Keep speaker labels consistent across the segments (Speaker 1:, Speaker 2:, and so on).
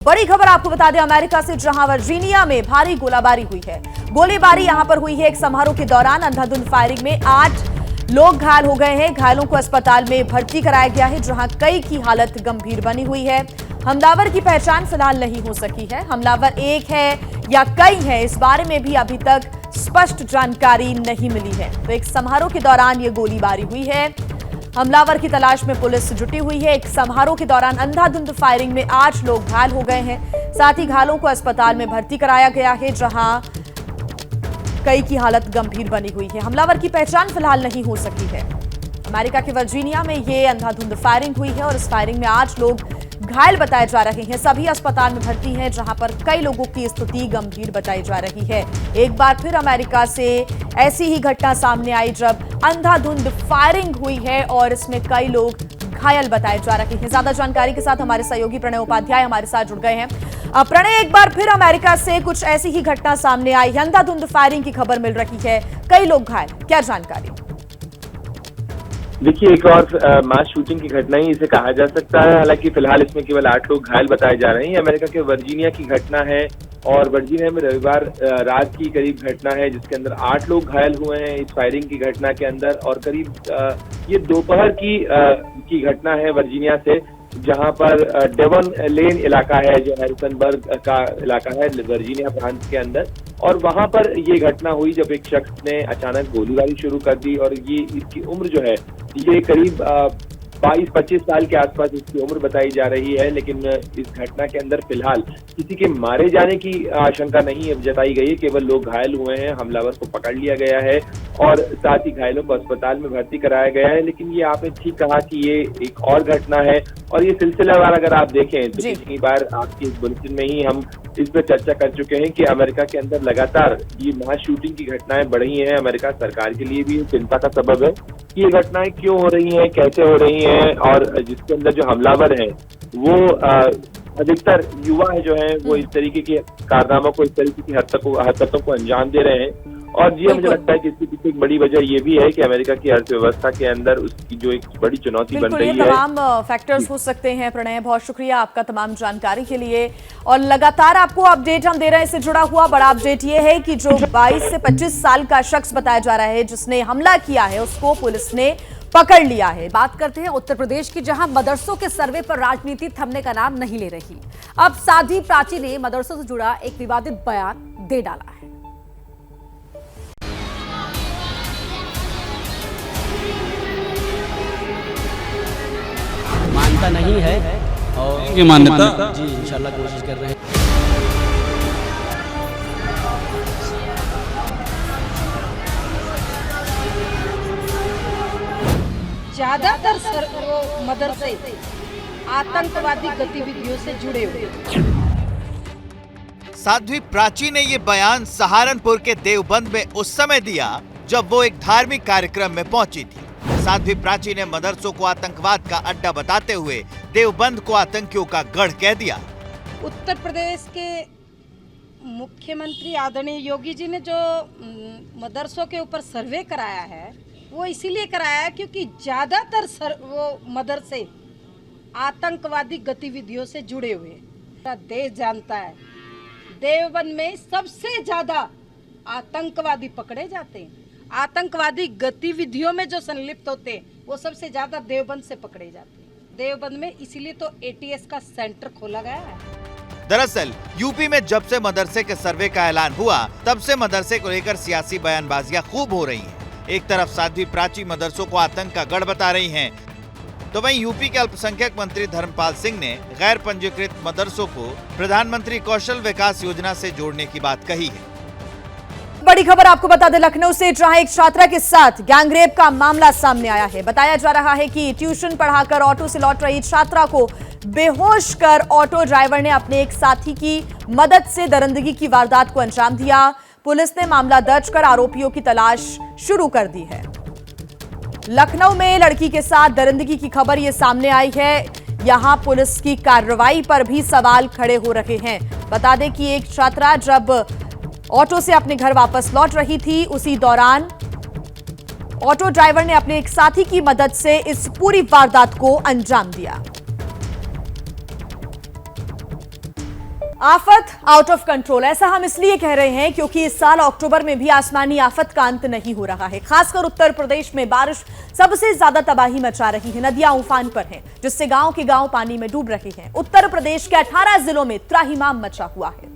Speaker 1: बड़ी खबर आपको बता दें अमेरिका से, जहां वर्जीनिया में भारी गोलाबारी हुई है। गोलीबारी यहां पर हुई है एक समारोह के दौरान। अंधाधुंध फायरिंग में 8 लोग घायल हो गए हैं। घायलों को अस्पताल में भर्ती कराया गया है, जहां कई की हालत गंभीर बनी हुई है। हमलावर की पहचान फिलहाल नहीं हो सकी है। हमलावर एक है या कई है, इस बारे में भी अभी तक स्पष्ट जानकारी नहीं मिली है। तो एक समारोह के दौरान ये गोलीबारी हुई है। हमलावर की तलाश में पुलिस जुटी हुई है। एक समारोह के दौरान अंधाधुंध फायरिंग में 8 लोग घायल हो गए हैं। साथ ही घायलों को अस्पताल में भर्ती कराया गया है, जहां कई की हालत गंभीर बनी हुई है। हमलावर की पहचान फिलहाल नहीं हो सकी है। अमेरिका के वर्जीनिया में ये अंधाधुंध फायरिंग हुई है और इस फायरिंग में 8 लोग घायल बताए जा रहे हैं। सभी अस्पताल में भर्ती हैं, जहां पर कई लोगों की स्थिति गंभीर बताई जा रही है। एक बार फिर अमेरिका से ऐसी ही घटना सामने आई, जब अंधाधुंध फायरिंग हुई है और इसमें कई लोग घायल बताए जा रहे हैं। ज्यादा जानकारी के साथ हमारे सहयोगी प्रणय उपाध्याय हमारे साथ जुड़ गए हैं। प्रणय, एक बार फिर अमेरिका से कुछ ऐसी ही घटना सामने आई, अंधाधुंध फायरिंग की खबर मिल रही है, कई लोग घायल, क्या जानकारी?
Speaker 2: देखिए, एक और मास शूटिंग की घटना ही इसे कहा जा सकता है। हालांकि फिलहाल इसमें केवल 8 लोग घायल बताए जा रहे हैं। अमेरिका के वर्जीनिया की घटना है और वर्जीनिया में रविवार रात की करीब घटना है, जिसके अंदर 8 लोग घायल हुए हैं इस फायरिंग की घटना के अंदर। और करीब ये दोपहर की घटना है वर्जीनिया से, जहां पर डेवन लेन इलाका है, जो हैरिसनबर्ग का इलाका है वर्जीनिया प्रांत के अंदर। और वहां पर ये घटना हुई जब एक शख्स ने अचानक गोलीबारी शुरू कर दी। और ये इसकी उम्र जो है ये करीब 22-25 साल के आसपास इसकी उम्र बताई जा रही है। लेकिन इस घटना के अंदर फिलहाल किसी के मारे जाने की आशंका नहीं जताई गई है, केवल लोग घायल हुए हैं। हमलावर को पकड़ लिया गया है और साथ ही घायलों को अस्पताल में भर्ती कराया गया है। लेकिन ये आपने ठीक कहा कि ये एक और घटना है और ये सिलसिलावार अगर आप देखें तो पिछली बार आपकी इस बुलेटिन में ही हम इस पर चर्चा कर चुके हैं कि अमेरिका के अंदर लगातार ये मास शूटिंग की घटनाएं बढ़ी हैं। अमेरिका सरकार के लिए भी चिंता का सबब है कि ये घटनाएं क्यों हो रही हैं, कैसे हो रही हैं, और जिसके अंदर जो हमलावर हैं वो अधिकतर युवा है जो हैं, वो इस तरीके के कारनामों को, इस तरीके की हरकतों को अंजाम दे रहे हैं। और जी मुझे लगता है कि इसकी पीछे एक बड़ी वजह ये भी है कि अमेरिका की अर्थव्यवस्था के अंदर उसकी जो एक बड़ी चुनौती बन रही है।
Speaker 1: तमाम फैक्टर्स हो सकते हैं। प्रणय, बहुत शुक्रिया आपका तमाम जानकारी के लिए। और लगातार आपको अपडेट हम दे रहे हैं। इससे जुड़ा हुआ बड़ा अपडेट ये है कि जो 22 से 25 साल का शख्स बताया जा रहा है जिसने हमला किया है, उसको पुलिस ने पकड़ लिया है।
Speaker 3: बात करते हैं उत्तर प्रदेश की, जहां मदरसों के सर्वे पर राजनीति थमने का नाम नहीं ले रही। अब साध्वी प्राची ने मदरसों से जुड़ा एक विवादित बयान दे डाला है।
Speaker 4: मान्यता नहीं है और
Speaker 5: ये मान्यता
Speaker 4: जी इंशाल्लाह कोशिश कर रहे हैं।
Speaker 6: ज्यादातर मदरसे आतंकवादी गतिविधियों से जुड़े हुए।
Speaker 7: साध्वी प्राची ने ये बयान सहारनपुर के देवबंद में उस समय दिया जब वो एक धार्मिक कार्यक्रम में पहुंची थी। साध्वी प्राची ने मदरसों को आतंकवाद का अड्डा बताते हुए देवबंद को आतंकियों का गढ़ कह दिया।
Speaker 6: उत्तर प्रदेश के मुख्यमंत्री आदरणीय योगी जी ने जो मदरसों के ऊपर सर्वे कराया है, वो इसीलिए कराया है क्योंकि ज्यादातर वो मदरसे आतंकवादी गतिविधियों से जुड़े हुए। पूरा देश जानता है देवबंद में सबसे ज्यादा आतंकवादी पकड़े जाते हैं। आतंकवादी गतिविधियों में जो संलिप्त होते हैं वो सबसे ज्यादा देवबंद से पकड़े जाते हैं। देवबंद में इसीलिए तो एटीएस का सेंटर खोला गया है।
Speaker 7: दरअसल यूपी में जब से मदरसे के सर्वे का ऐलान हुआ, तब से मदरसे को लेकर सियासी बयानबाजियां खूब हो रही हैं। एक तरफ साध्वी प्राची मदरसों को आतंक का गढ़ बता रही हैं, तो वहीं यूपी के अल्पसंख्यक मंत्री धर्मपाल सिंह ने गैर पंजीकृत मदरसों को प्रधानमंत्री कौशल विकास योजना से जोड़ने की बात कही है।
Speaker 1: बड़ी खबर आपको बता दें लखनऊ से, जहां एक छात्रा के साथ गैंगरेप का मामला सामने आया है। बताया जा रहा है कि ट्यूशन पढ़ाकर ऑटो से लौट रही छात्रा को बेहोश कर ऑटो ड्राइवर ने अपने एक साथी की मदद से दरिंदगी की वारदात को अंजाम दिया। पुलिस ने मामला दर्ज कर आरोपियों की तलाश शुरू कर दी है। लखनऊ में लड़की के साथ दरिंदगी की खबर ये सामने आई है। यहां पुलिस की कार्रवाई पर भी सवाल खड़े हो रहे हैं। बता दें कि एक छात्रा जब ऑटो से अपने घर वापस लौट रही थी, उसी दौरान ऑटो ड्राइवर ने अपने एक साथी की मदद से इस पूरी वारदात को अंजाम दिया। आफत आउट ऑफ कंट्रोल, ऐसा हम इसलिए कह रहे हैं क्योंकि इस साल अक्टूबर में भी आसमानी आफत का अंत नहीं हो रहा है। खासकर उत्तर प्रदेश में बारिश सबसे ज्यादा तबाही मचा रही है। नदियां उफान पर हैं, जिससे गांव के गांव पानी में डूब रहे हैं। उत्तर प्रदेश के 18 जिलों में त्राहिमाम मचा हुआ है।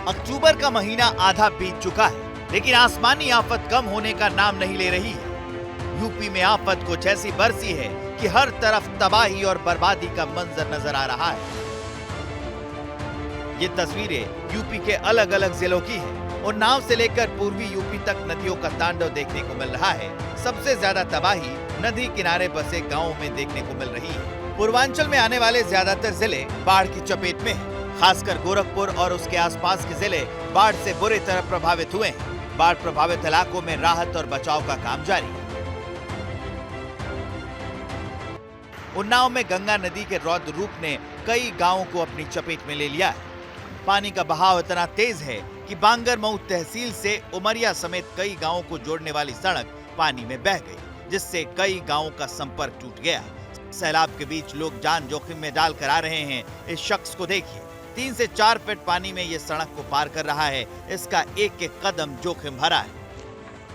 Speaker 7: अक्टूबर का महीना आधा बीत चुका है, लेकिन आसमानी आफत कम होने का नाम नहीं ले रही है। यूपी में आफत कुछ ऐसी बरसी है कि हर तरफ तबाही और बर्बादी का मंजर नजर आ रहा है। ये तस्वीरें यूपी के अलग अलग जिलों की हैं। उन्नाव से लेकर पूर्वी यूपी तक नदियों का तांडव देखने को मिल रहा है। सबसे ज्यादा तबाही नदी किनारे बसे गांवों में देखने को मिल रही है। पूर्वांचल में आने वाले ज्यादातर जिले बाढ़ की चपेट में हैं। खासकर गोरखपुर और उसके आसपास के जिले बाढ़ से बुरी तरह प्रभावित हुए हैं। बाढ़ प्रभावित इलाकों में राहत और बचाव का काम जारी है। उन्नाव में गंगा नदी के रौद्र रूप ने कई गांवों को अपनी चपेट में ले लिया है। पानी का बहाव इतना तेज है कि बांगरमऊ तहसील से उमरिया समेत कई गांवों को जोड़ने वाली सड़क पानी में बह गई, जिससे कई गांवों का संपर्क टूट गया। सैलाब के बीच लोग जान जोखिम में डालकर आ रहे हैं। इस शख्स को देखिए, 3 से 4 फीट पानी में ये सड़क को पार कर रहा है। इसका एक एक कदम जोखिम भरा है।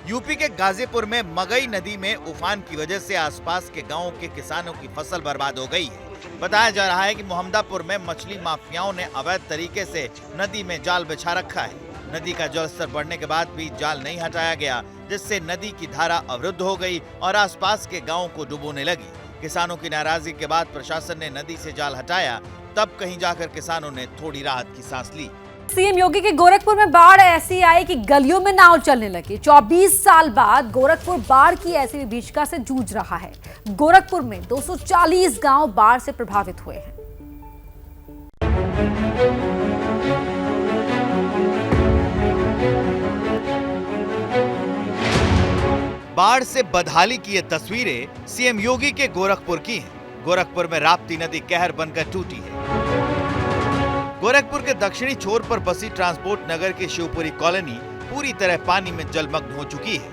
Speaker 7: यूपी के गाजीपुर में मगई नदी में उफान की वजह से आसपास के गांवों के किसानों की फसल बर्बाद हो गई है। बताया जा रहा है कि मोहम्मदापुर में मछली माफियाओं ने अवैध तरीके से नदी में जाल बिछा रखा है। नदी का जलस्तर बढ़ने के बाद भी जाल नहीं हटाया गया, जिससे नदी की धारा अवरुद्ध हो गई और आसपास के गाँवों को डुबोने लगी। किसानों की नाराजगी के बाद प्रशासन ने नदी से जाल हटाया, तब कहीं जाकर किसानों ने थोड़ी राहत की सांस ली।
Speaker 3: सीएम योगी के गोरखपुर में बाढ़ ऐसी आई कि गलियों में नाव चलने लगी। 24 साल बाद गोरखपुर बाढ़ की ऐसी विभीषिका से जूझ रहा है। गोरखपुर में 240 गांव बाढ़ से प्रभावित हुए हैं।
Speaker 7: बाढ़ से बदहाली की ये तस्वीरें सीएम योगी के गोरखपुर की हैं। गोरखपुर में राप्ती नदी कहर बनकर टूटी है। गोरखपुर के दक्षिणी छोर पर बसी ट्रांसपोर्ट नगर की शिवपुरी कॉलोनी पूरी तरह पानी में जलमग्न हो चुकी है।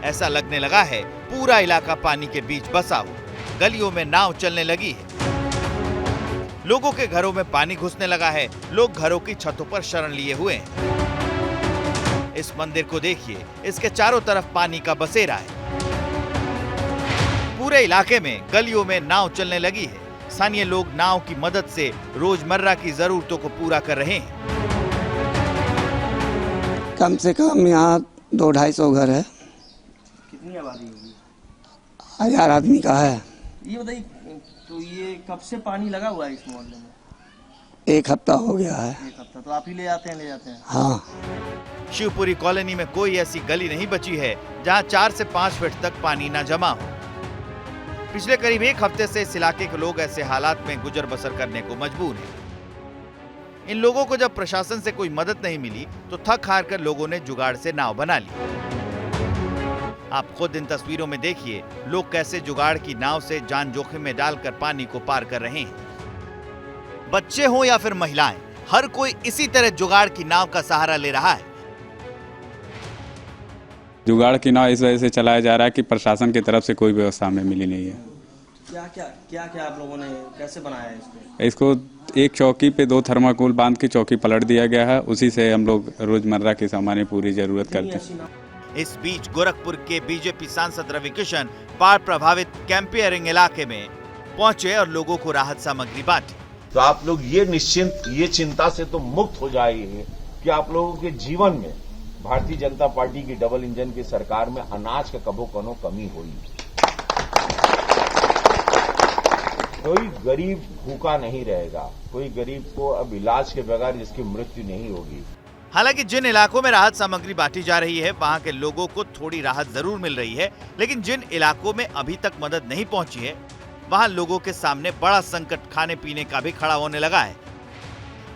Speaker 7: ऐसा लगने लगा है पूरा इलाका पानी के बीच बसा हुआ। गलियों में नाव चलने लगी है। लोगों के घरों में पानी घुसने लगा है। लोग घरों की छतों पर शरण लिए हुए हैं। इस मंदिर को देखिए, इसके चारों तरफ पानी का बसेरा है। पूरे इलाके में गलियों में नाव चलने लगी है। स्थानीय लोग नाव की मदद से रोजमर्रा की जरूरतों को पूरा कर रहे हैं।
Speaker 5: कम से कम यहाँ 200-250 घर है।
Speaker 4: कितनी आबादी होगी?
Speaker 5: 1000 आदमी का है।
Speaker 4: ये बताइए, तो ये कब से पानी लगा हुआ है इस मोहल्ले में?
Speaker 5: 1 हफ्ता हो गया है।
Speaker 4: 1 हफ्ता। तो आप ही ले जाते हैं?
Speaker 5: हाँ।
Speaker 7: शिवपुरी कॉलोनी में कोई ऐसी गली नहीं बची है जहां 4 से 5 फीट तक पानी न जमा हो। पिछले करीब 1 हफ्ते से इस इलाके के लोग ऐसे हालात में गुजर बसर करने को मजबूर हैं। इन लोगों को जब प्रशासन से कोई मदद नहीं मिली तो थक हार कर लोगों ने जुगाड़ से नाव बना ली। आप खुद इन तस्वीरों में देखिए, लोग कैसे जुगाड़ की नाव से जान जोखिम में डालकर पानी को पार कर रहे हैं। बच्चे हो या फिर महिलाएं, हर कोई इसी तरह जुगाड़ की नाव का सहारा ले रहा है।
Speaker 8: जुगाड़ की नाव इस वजह से चलाया जा रहा है कि प्रशासन की तरफ से कोई व्यवस्था हमें मिली नहीं है।
Speaker 4: क्या आप लोगों ने कैसे बनाया है
Speaker 8: इसको? एक चौकी पे 2 थर्माकोल बांध के चौकी पलट दिया गया है। उसी से हम लोग रोजमर्रा की सामान्य पूरी जरूरत करते हैं।
Speaker 7: इस बीच गोरखपुर के बीजेपी सांसद रवि किशन बाढ़ प्रभावित कैंपियरिंग इलाके में पहुंचे और लोगों को राहत सामग्री बांटी।
Speaker 9: तो आप लोग ये चिंता से तो मुक्त हो जाइए कि आप लोगों के जीवन में भारतीय जनता पार्टी की डबल इंजन की सरकार में अनाज का कबो कनो कमी हुई। कोई गरीब भूखा नहीं रहेगा। कोई गरीब को अब इलाज के बगैर जिसकी मृत्यु नहीं होगी।
Speaker 7: हालांकि जिन इलाकों में राहत सामग्री बांटी जा रही है वहां के लोगों को थोड़ी राहत जरूर मिल रही है, लेकिन जिन इलाकों में अभी तक मदद नहीं पहुंची है वहां लोगों के सामने बड़ा संकट खाने पीने का भी खड़ा होने लगा है।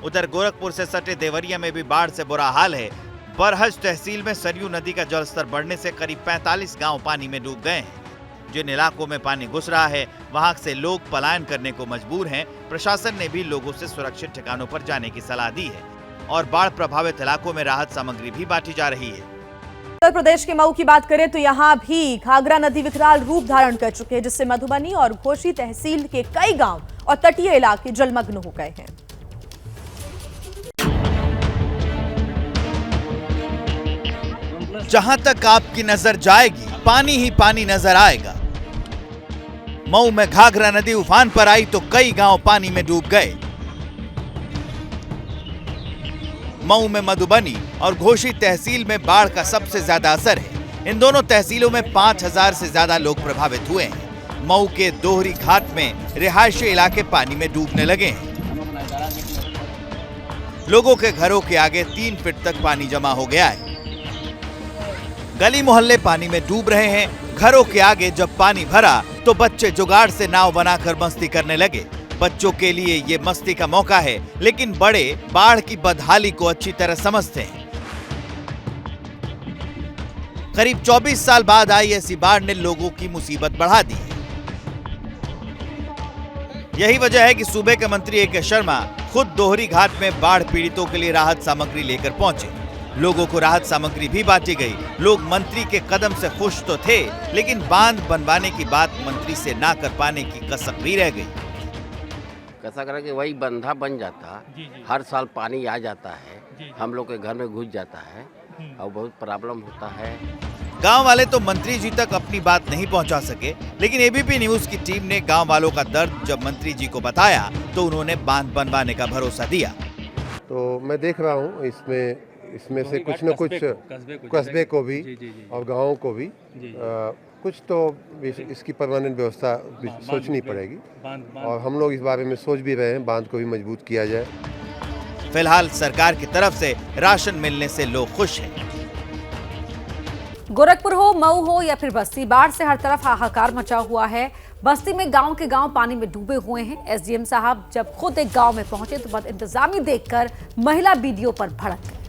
Speaker 7: उधर गोरखपुर से सटे देवरिया में भी बाढ़ से बुरा हाल है। बरहज तहसील में सरयू नदी का जलस्तर बढ़ने से करीब 45 गांव पानी में डूब गए हैं। जिन इलाकों में पानी घुस रहा है वहां से लोग पलायन करने को मजबूर हैं। प्रशासन ने भी लोगों से सुरक्षित ठिकानों पर जाने की सलाह दी है और बाढ़ प्रभावित इलाकों में राहत सामग्री भी बांटी जा रही है।
Speaker 1: उत्तर प्रदेश के मऊ की बात करें तो यहां भी घाघरा नदी विकराल रूप धारण कर चुके हैं, जिससे मधुबनी और घोसी तहसील के कई गांव और तटीय इलाके जलमग्न हो गए हैं।
Speaker 7: जहां तक आपकी नजर जाएगी पानी ही पानी नजर आएगा। मऊ में घाघरा नदी उफान पर आई तो कई गांव पानी में डूब गए। मऊ में मधुबनी और घोसी तहसील में बाढ़ का सबसे ज्यादा असर है। इन दोनों तहसीलों में 5000 से ज्यादा लोग प्रभावित हुए हैं। मऊ के दोहरी घाट में रिहायशी इलाके पानी में डूबने लगे हैं। लोगों के घरों के आगे 3 फीट तक पानी जमा हो गया है। गली मोहल्ले पानी में डूब रहे हैं। घरों के आगे जब पानी भरा तो बच्चे जुगाड़ से नाव बनाकर मस्ती करने लगे। बच्चों के लिए ये मस्ती का मौका है, लेकिन बड़े बाढ़ की बदहाली को अच्छी तरह समझते हैं। करीब 24 साल बाद आई ऐसी बाढ़ ने लोगों की मुसीबत बढ़ा दी है। यही वजह है कि सूबे के मंत्री ए.के. शर्मा खुद दोहरी घाट में बाढ़ पीड़ितों के लिए राहत सामग्री लेकर पहुंचे। लोगों को राहत सामग्री भी बांटी गई। लोग मंत्री के कदम से खुश तो थे, लेकिन बांध बनवाने की बात मंत्री से ना कर पाने की कसक भी रह गई।
Speaker 10: कैसा करा कि वही बंधा बन जाता, हर साल पानी आ जाता है, हम लोग के घर में घुस जाता है और बहुत प्रॉब्लम होता है।
Speaker 7: गांव वाले तो मंत्री जी तक अपनी बात नहीं पहुंचा सके, लेकिन एबीपी न्यूज की टीम ने गांव वालों का दर्द जब मंत्री जी को बताया तो उन्होंने बांध बनवाने का भरोसा दिया।
Speaker 11: तो मैं देख रहा हूँ इसमें से कुछ न कुछ कस्बे को भी और गाँव को भी कुछ तो इसकी परमानेंट व्यवस्था सोचनी पड़ेगी और हम लोग इस बारे में सोच भी रहे हैं, बांध को भी मजबूत किया जाए।
Speaker 7: फिलहाल सरकार की तरफ से राशन मिलने से लोग खुश हैं।
Speaker 3: गोरखपुर हो, मऊ हो या फिर बस्ती, बाढ़ से हर तरफ हाहाकार मचा हुआ है। बस्ती में गांव के गांव पानी में डूबे हुए हैं। एसडीएम साहब जब खुद एक गांव में पहुंचे तो बद इंतजामी देखकर महिला बीडीओ पर भड़क गए।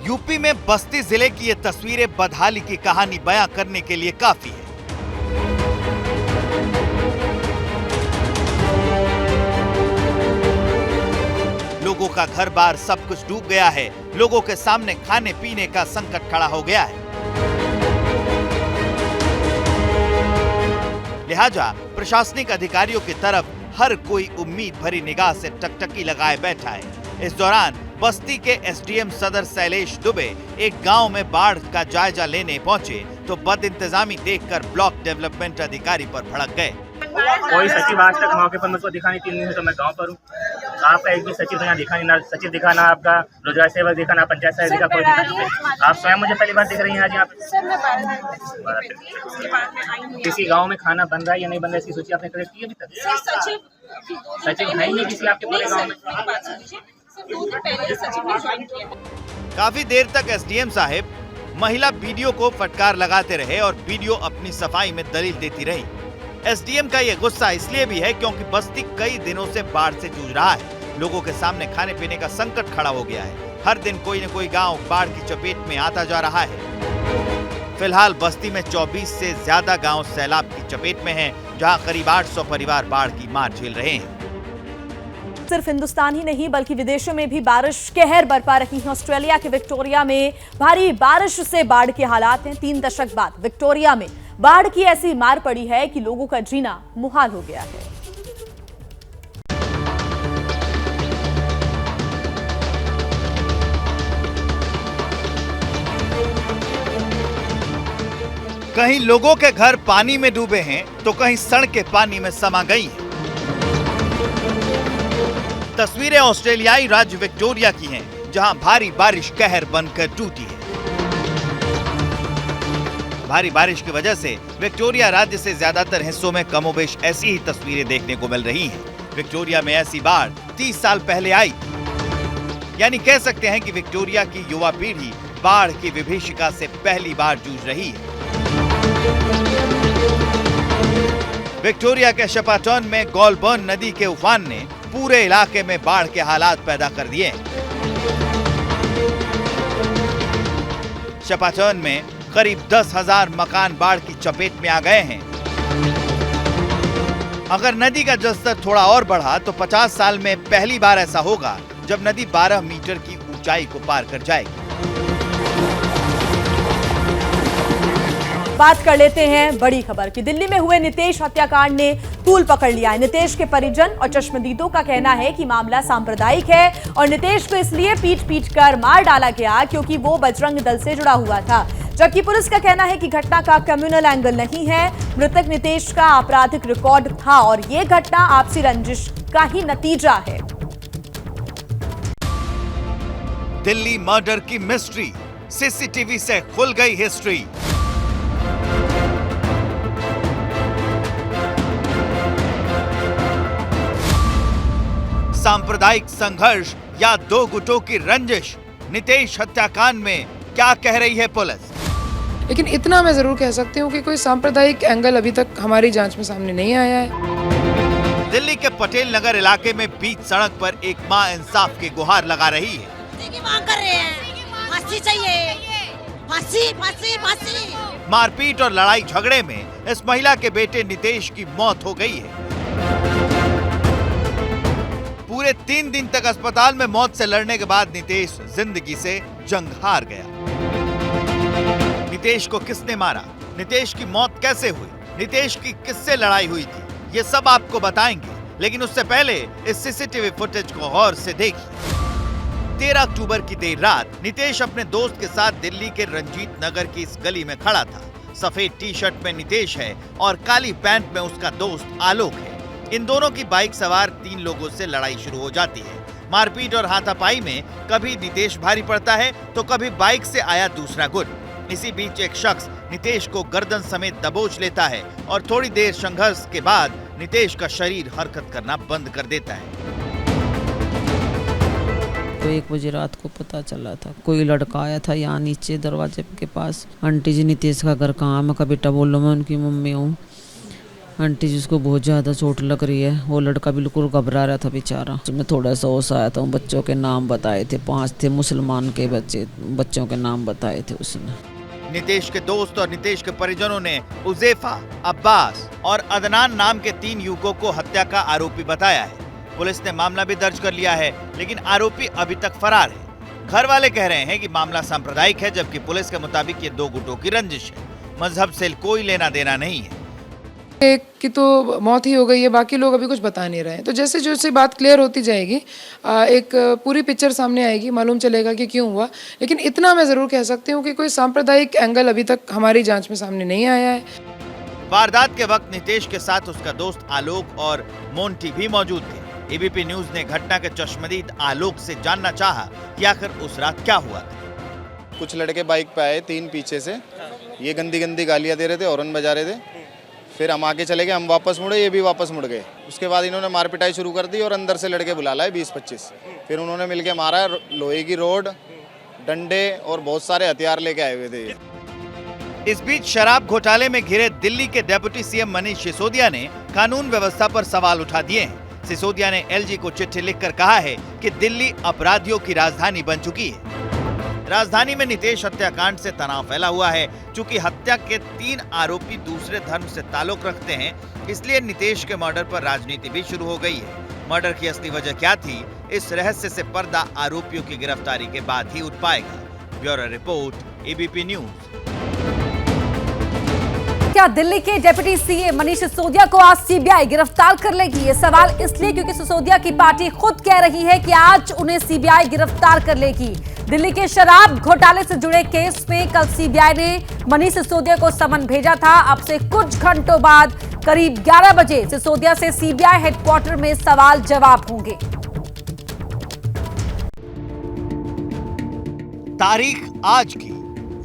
Speaker 7: यूपी में बस्ती जिले की ये तस्वीरें बदहाली की कहानी बयां करने के लिए काफी है। लोगों का घर बार सब कुछ डूब गया है। लोगों के सामने खाने पीने का संकट खड़ा हो गया है। लिहाजा प्रशासनिक अधिकारियों की तरफ हर कोई उम्मीद भरी निगाह से टकटकी लगाए बैठा है। इस दौरान बस्ती के एसडीएम सदर शैलेश दुबे एक गांव में बाढ़ का जायजा लेने पहुंचे तो बद इंतजामी देखकर ब्लॉक डेवलपमेंट अधिकारी पर भड़क गए।
Speaker 12: कोई सचिव आज तक मौके पर मुझको दिखा नहीं। 3 दिन से तो मैं गांव पर हूँ। आपका एक भी सचिव तो यहाँ दिखा नहीं, ना सचिव दिखा, ना आपका रोजगार सेवक दिखा, ना पंचायत सचिव दिखा, कोई दिखा। आप स्वयं मुझे पहली बार दिख रही हैं आज यहाँ पे। किसी गाँव में खाना बन रहा है या नहीं बन रहा है इसकी सूची आपने कलेक्ट की अभी तक? सचिव है ही नहीं किसी आपके पूरे गाँव में।
Speaker 7: काफी देर तक एसडीएम साहब महिला बीडीओ को फटकार लगाते रहे और बीडीओ अपनी सफाई में दलील देती रही। एसडीएम का ये गुस्सा इसलिए भी है क्योंकि बस्ती कई दिनों से बाढ़ से जूझ रहा है। लोगों के सामने खाने पीने का संकट खड़ा हो गया है। हर दिन कोई न कोई गांव बाढ़ की चपेट में आता जा रहा है। फिलहाल बस्ती में 24 से ज्यादा गांव सैलाब की चपेट में हैं, जहां करीब 800 परिवार बाढ़ की मार झेल रहे हैं।
Speaker 1: सिर्फ हिंदुस्तान ही नहीं बल्कि विदेशों में भी बारिश कहर बरपा रही है। ऑस्ट्रेलिया के विक्टोरिया में भारी बारिश से बाढ़ के हालात हैं। 3 दशक बाद विक्टोरिया में बाढ़ की ऐसी मार पड़ी है कि लोगों का जीना मुहाल हो गया है।
Speaker 7: कहीं लोगों के घर पानी में डूबे हैं तो कहीं सड़कें पानी में समा गई हैं। तस्वीरें ऑस्ट्रेलियाई राज्य विक्टोरिया की हैं, जहां भारी बारिश कहर बनकर टूटी है। भारी बारिश की वजह से विक्टोरिया राज्य से ज्यादातर हिस्सों में कमोबेश ऐसी ही तस्वीरें देखने को मिल रही हैं। विक्टोरिया में ऐसी बाढ़ 30 साल पहले आई, यानी कह सकते हैं कि विक्टोरिया की युवा पीढ़ी बाढ़ की विभीषिका से पहली बार जूझ रही है। विक्टोरिया के शेपाटर्न में गोलबर्न नदी के उफान ने पूरे इलाके में बाढ़ के हालात पैदा कर दिए। शेपाटर्न में करीब 10,000 मकान बाढ़ की चपेट में आ गए हैं। अगर नदी का जलस्तर थोड़ा और बढ़ा तो 50 साल में पहली बार ऐसा होगा जब नदी 12 मीटर की ऊंचाई को पार कर जाएगी।
Speaker 1: बात कर लेते हैं बड़ी खबर की। दिल्ली में हुए नितेश हत्याकांड ने तूल पकड़ लिया है। नितेश के परिजन और चश्मदीदों का कहना है कि मामला सांप्रदायिक है और नितेश को इसलिए पीट कर मार डाला गया क्योंकि वो बजरंग दल से जुड़ा हुआ था, जबकि पुलिस का कहना है कि घटना का कम्युनल एंगल नहीं है। मृतक नितेश का आपराधिक रिकॉर्ड था और ये घटना आपसी रंजिश का ही नतीजा है।
Speaker 7: दिल्ली मर्डर की मिस्ट्री, सीसीटीवी से खुल गई हिस्ट्री। सांप्रदायिक संघर्ष या दो गुटों की रंजिश, नितेश हत्याकांड में क्या कह रही है पुलिस?
Speaker 13: लेकिन इतना मैं जरूर कह सकती हूँ कि कोई सांप्रदायिक एंगल अभी तक हमारी जांच में सामने नहीं आया है।
Speaker 7: दिल्ली के पटेल नगर इलाके में बीच सड़क पर एक मां इंसाफ की गुहार लगा रही है।
Speaker 14: मांग कर रहे हैं, फांसी चाहिए, फांसी फांसी फांसी।
Speaker 7: मारपीट और लड़ाई झगड़े में इस महिला के बेटे नितेश की मौत हो गई है। पूरे 3 दिन तक अस्पताल में मौत से लड़ने के बाद नितेश जिंदगी से जंग हार गया। नितेश को किसने मारा? नितेश की मौत कैसे हुई? नितेश की किससे लड़ाई हुई थी? ये सब आपको बताएंगे, लेकिन उससे पहले इस सीसीटीवी फुटेज को गौर से देखिए। 13 अक्टूबर की देर रात नितेश अपने दोस्त के साथ दिल्ली के रंजीत नगर की इस गली में खड़ा था। सफेद टी शर्ट में नितेश है और काली पैंट में उसका दोस्त आलोक है। इन दोनों की बाइक सवार 3 लोगों से लड़ाई शुरू हो जाती है। मारपीट और हाथापाई में कभी नितेश भारी पड़ता है तो कभी बाइक से आया दूसरा गुट। इसी बीच एक शख्स नितेश को गर्दन समेत दबोच लेता है और थोड़ी देर संघर्ष के बाद नितेश का शरीर हरकत करना बंद कर देता है।
Speaker 15: तो 1 बजे रात को पता चला था, कोई लड़का आया था यहाँ नीचे दरवाजे के पास। आंटी जी नितेश का घर कहाँ? मैं कभी बोल मैं उनकी मम्मी हूँ। आंटी जी उसको बहुत ज़्यादा चोट लग रही है। वो लड़का बिल्कुल घबरा रहा था बेचारा। उसमें थोड़ा सा होश आया था। बच्चों के नाम बताए थे, 5 थे मुसलमान के बच्चों के नाम बताए थे उसने।
Speaker 7: नितेश के दोस्त और नितेश के परिजनों ने उज़ैफा, अब्बास और अदनान नाम के 3 युवकों को हत्या का आरोपी बताया है। पुलिस ने मामला भी दर्ज कर लिया है, लेकिन आरोपी अभी तक फरार है। घर वाले कह रहे हैं कि मामला सांप्रदायिक है, जबकि पुलिस के मुताबिक ये 2 गुटों की रंजिश है। मजहब से कोई लेना देना नहीं है।
Speaker 13: एक की तो मौत ही हो गई है, बाकी लोग अभी कुछ बता नहीं रहे हैं। तो जैसे जैसे बात क्लियर होती जाएगी, एक पूरी पिक्चर सामने आएगी, मालूम चलेगा कि क्यों हुआ। लेकिन इतना मैं जरूर कह सकती हूँ कि कोई सांप्रदायिक एंगल अभी तक हमारी जांच में सामने नहीं आया है।
Speaker 7: वारदात के वक्त नितेश के साथ उसका दोस्त आलोक और मोंटी भी मौजूद थे। एबीपी न्यूज ने घटना के चश्मदीद आलोक से जानना चाहा कि आखिर उस रात क्या हुआ था।
Speaker 16: कुछ लड़के बाइक पे आए, 3 पीछे से, ये गंदी गंदी गालियां दे रहे थे, हॉर्न बजा रहे थे। फिर हम आगे चले गए, हम वापस मुड़े, ये भी वापस मुड़ गए। उसके बाद इन्होंने मार पिटाई शुरू कर दी और अंदर से लड़के बुला लाए 20-25। फिर उन्होंने मिलके मारा, लोहे की रोड, डंडे और बहुत सारे हथियार लेके आए हुए थे।
Speaker 7: इस बीच शराब घोटाले में घिरे दिल्ली के डेप्यूटी सीएम मनीष सिसोदिया ने कानून व्यवस्था पर सवाल उठा दिए हैं। सिसोदिया ने एलजी को चिट्ठी लिखकर कहा है कि दिल्ली अपराधियों की राजधानी बन चुकी है। राजधानी में नितेश हत्याकांड से तनाव फैला हुआ है। चूंकि हत्या के 3 आरोपी दूसरे धर्म से ताल्लुक रखते हैं, इसलिए नितेश के मर्डर पर राजनीति भी शुरू हो गई है। मर्डर की असली वजह क्या थी, इस रहस्य से पर्दा आरोपियों की गिरफ्तारी के बाद ही उठ पाएगा। Bureau report, ABP news.
Speaker 3: क्या दिल्ली के डिप्टी सीएम मनीष सिसोदिया को आज सीबीआई गिरफ्तार कर लेगी? ये सवाल इसलिए क्योंकि सिसोदिया की पार्टी खुद कह रही है कि आज उन्हें सीबीआई गिरफ्तार कर लेगी। दिल्ली के शराब घोटाले से जुड़े केस में कल सीबीआई ने मनीष सिसोदिया को समन भेजा था। अब से कुछ घंटों बाद करीब 11 बजे सिसोदिया से सीबीआई हेडक्वार्टर में सवाल जवाब होंगे।
Speaker 7: तारीख आज की,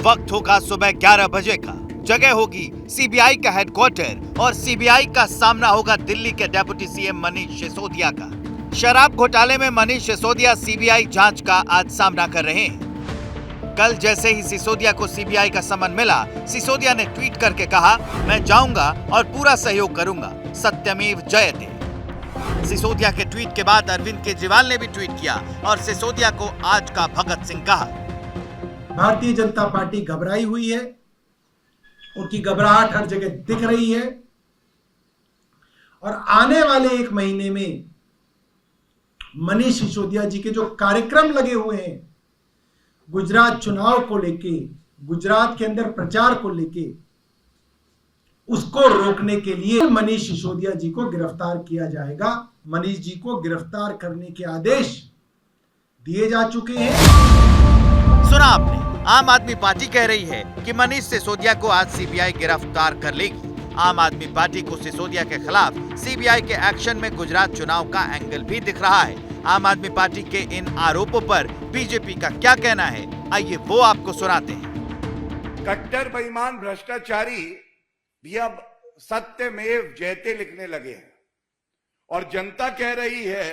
Speaker 7: वक्त होगा सुबह 11 बजे का, जगह होगी सीबीआई का हेडक्वार्टर और सीबीआई का सामना होगा दिल्ली के डेप्यूटी सीएम मनीष सिसोदिया का। शराब घोटाले में मनीष सिसोदिया सीबीआई जांच का आज सामना कर रहे हैं। कल जैसे ही सिसोदिया को सीबीआई का समन मिला, सिसोदिया ने ट्वीट करके कहा, मैं जाऊंगा और पूरा सहयोग करूंगा, सत्यमेव जयते। सिसोदिया के ट्वीट के बाद अरविंद केजरीवाल ने भी ट्वीट किया और सिसोदिया को आज का भगत सिंह कहा।
Speaker 17: भारतीय जनता पार्टी घबराई हुई है, उनकी घबराहट हर जगह दिख रही है और आने वाले 1 महीने में मनीष सिसोदिया जी के जो कार्यक्रम लगे हुए हैं गुजरात चुनाव को लेके, गुजरात के अंदर प्रचार को लेके, उसको रोकने के लिए मनीष सिसोदिया जी को गिरफ्तार किया जाएगा। मनीष जी को गिरफ्तार करने के आदेश दिए जा चुके हैं।
Speaker 7: सुना आपने, आम आदमी पार्टी कह रही है कि मनीष सिसोदिया को आज सीबीआई गिरफ्तार कर लेगी। आम आदमी पार्टी को सिसोदिया के खिलाफ सीबीआई के एक्शन में गुजरात चुनाव का एंगल भी दिख रहा है। आम आदमी पार्टी के इन आरोपों पर बीजेपी का क्या कहना है, आइए वो आपको सुनाते हैं।
Speaker 18: कट्टर बेईमान भ्रष्टाचारी भी अब सत्यमेव जयते लिखने लगे हैं और जनता कह रही है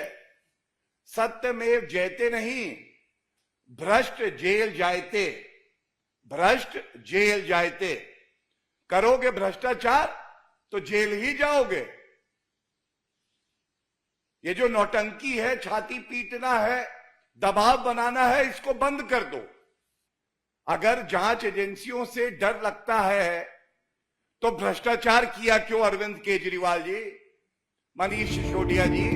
Speaker 18: सत्यमेव जयते नहीं, भ्रष्ट जेल जायते, भ्रष्ट जेल जायते। करोगे भ्रष्टाचार तो जेल ही जाओगे। ये जो नौटंकी है, छाती पीटना है, दबाव बनाना है, इसको बंद कर दो। अगर जांच एजेंसियों से डर लगता है तो भ्रष्टाचार किया क्यों अरविंद केजरीवाल जी, मनीष सिसोदिया जी?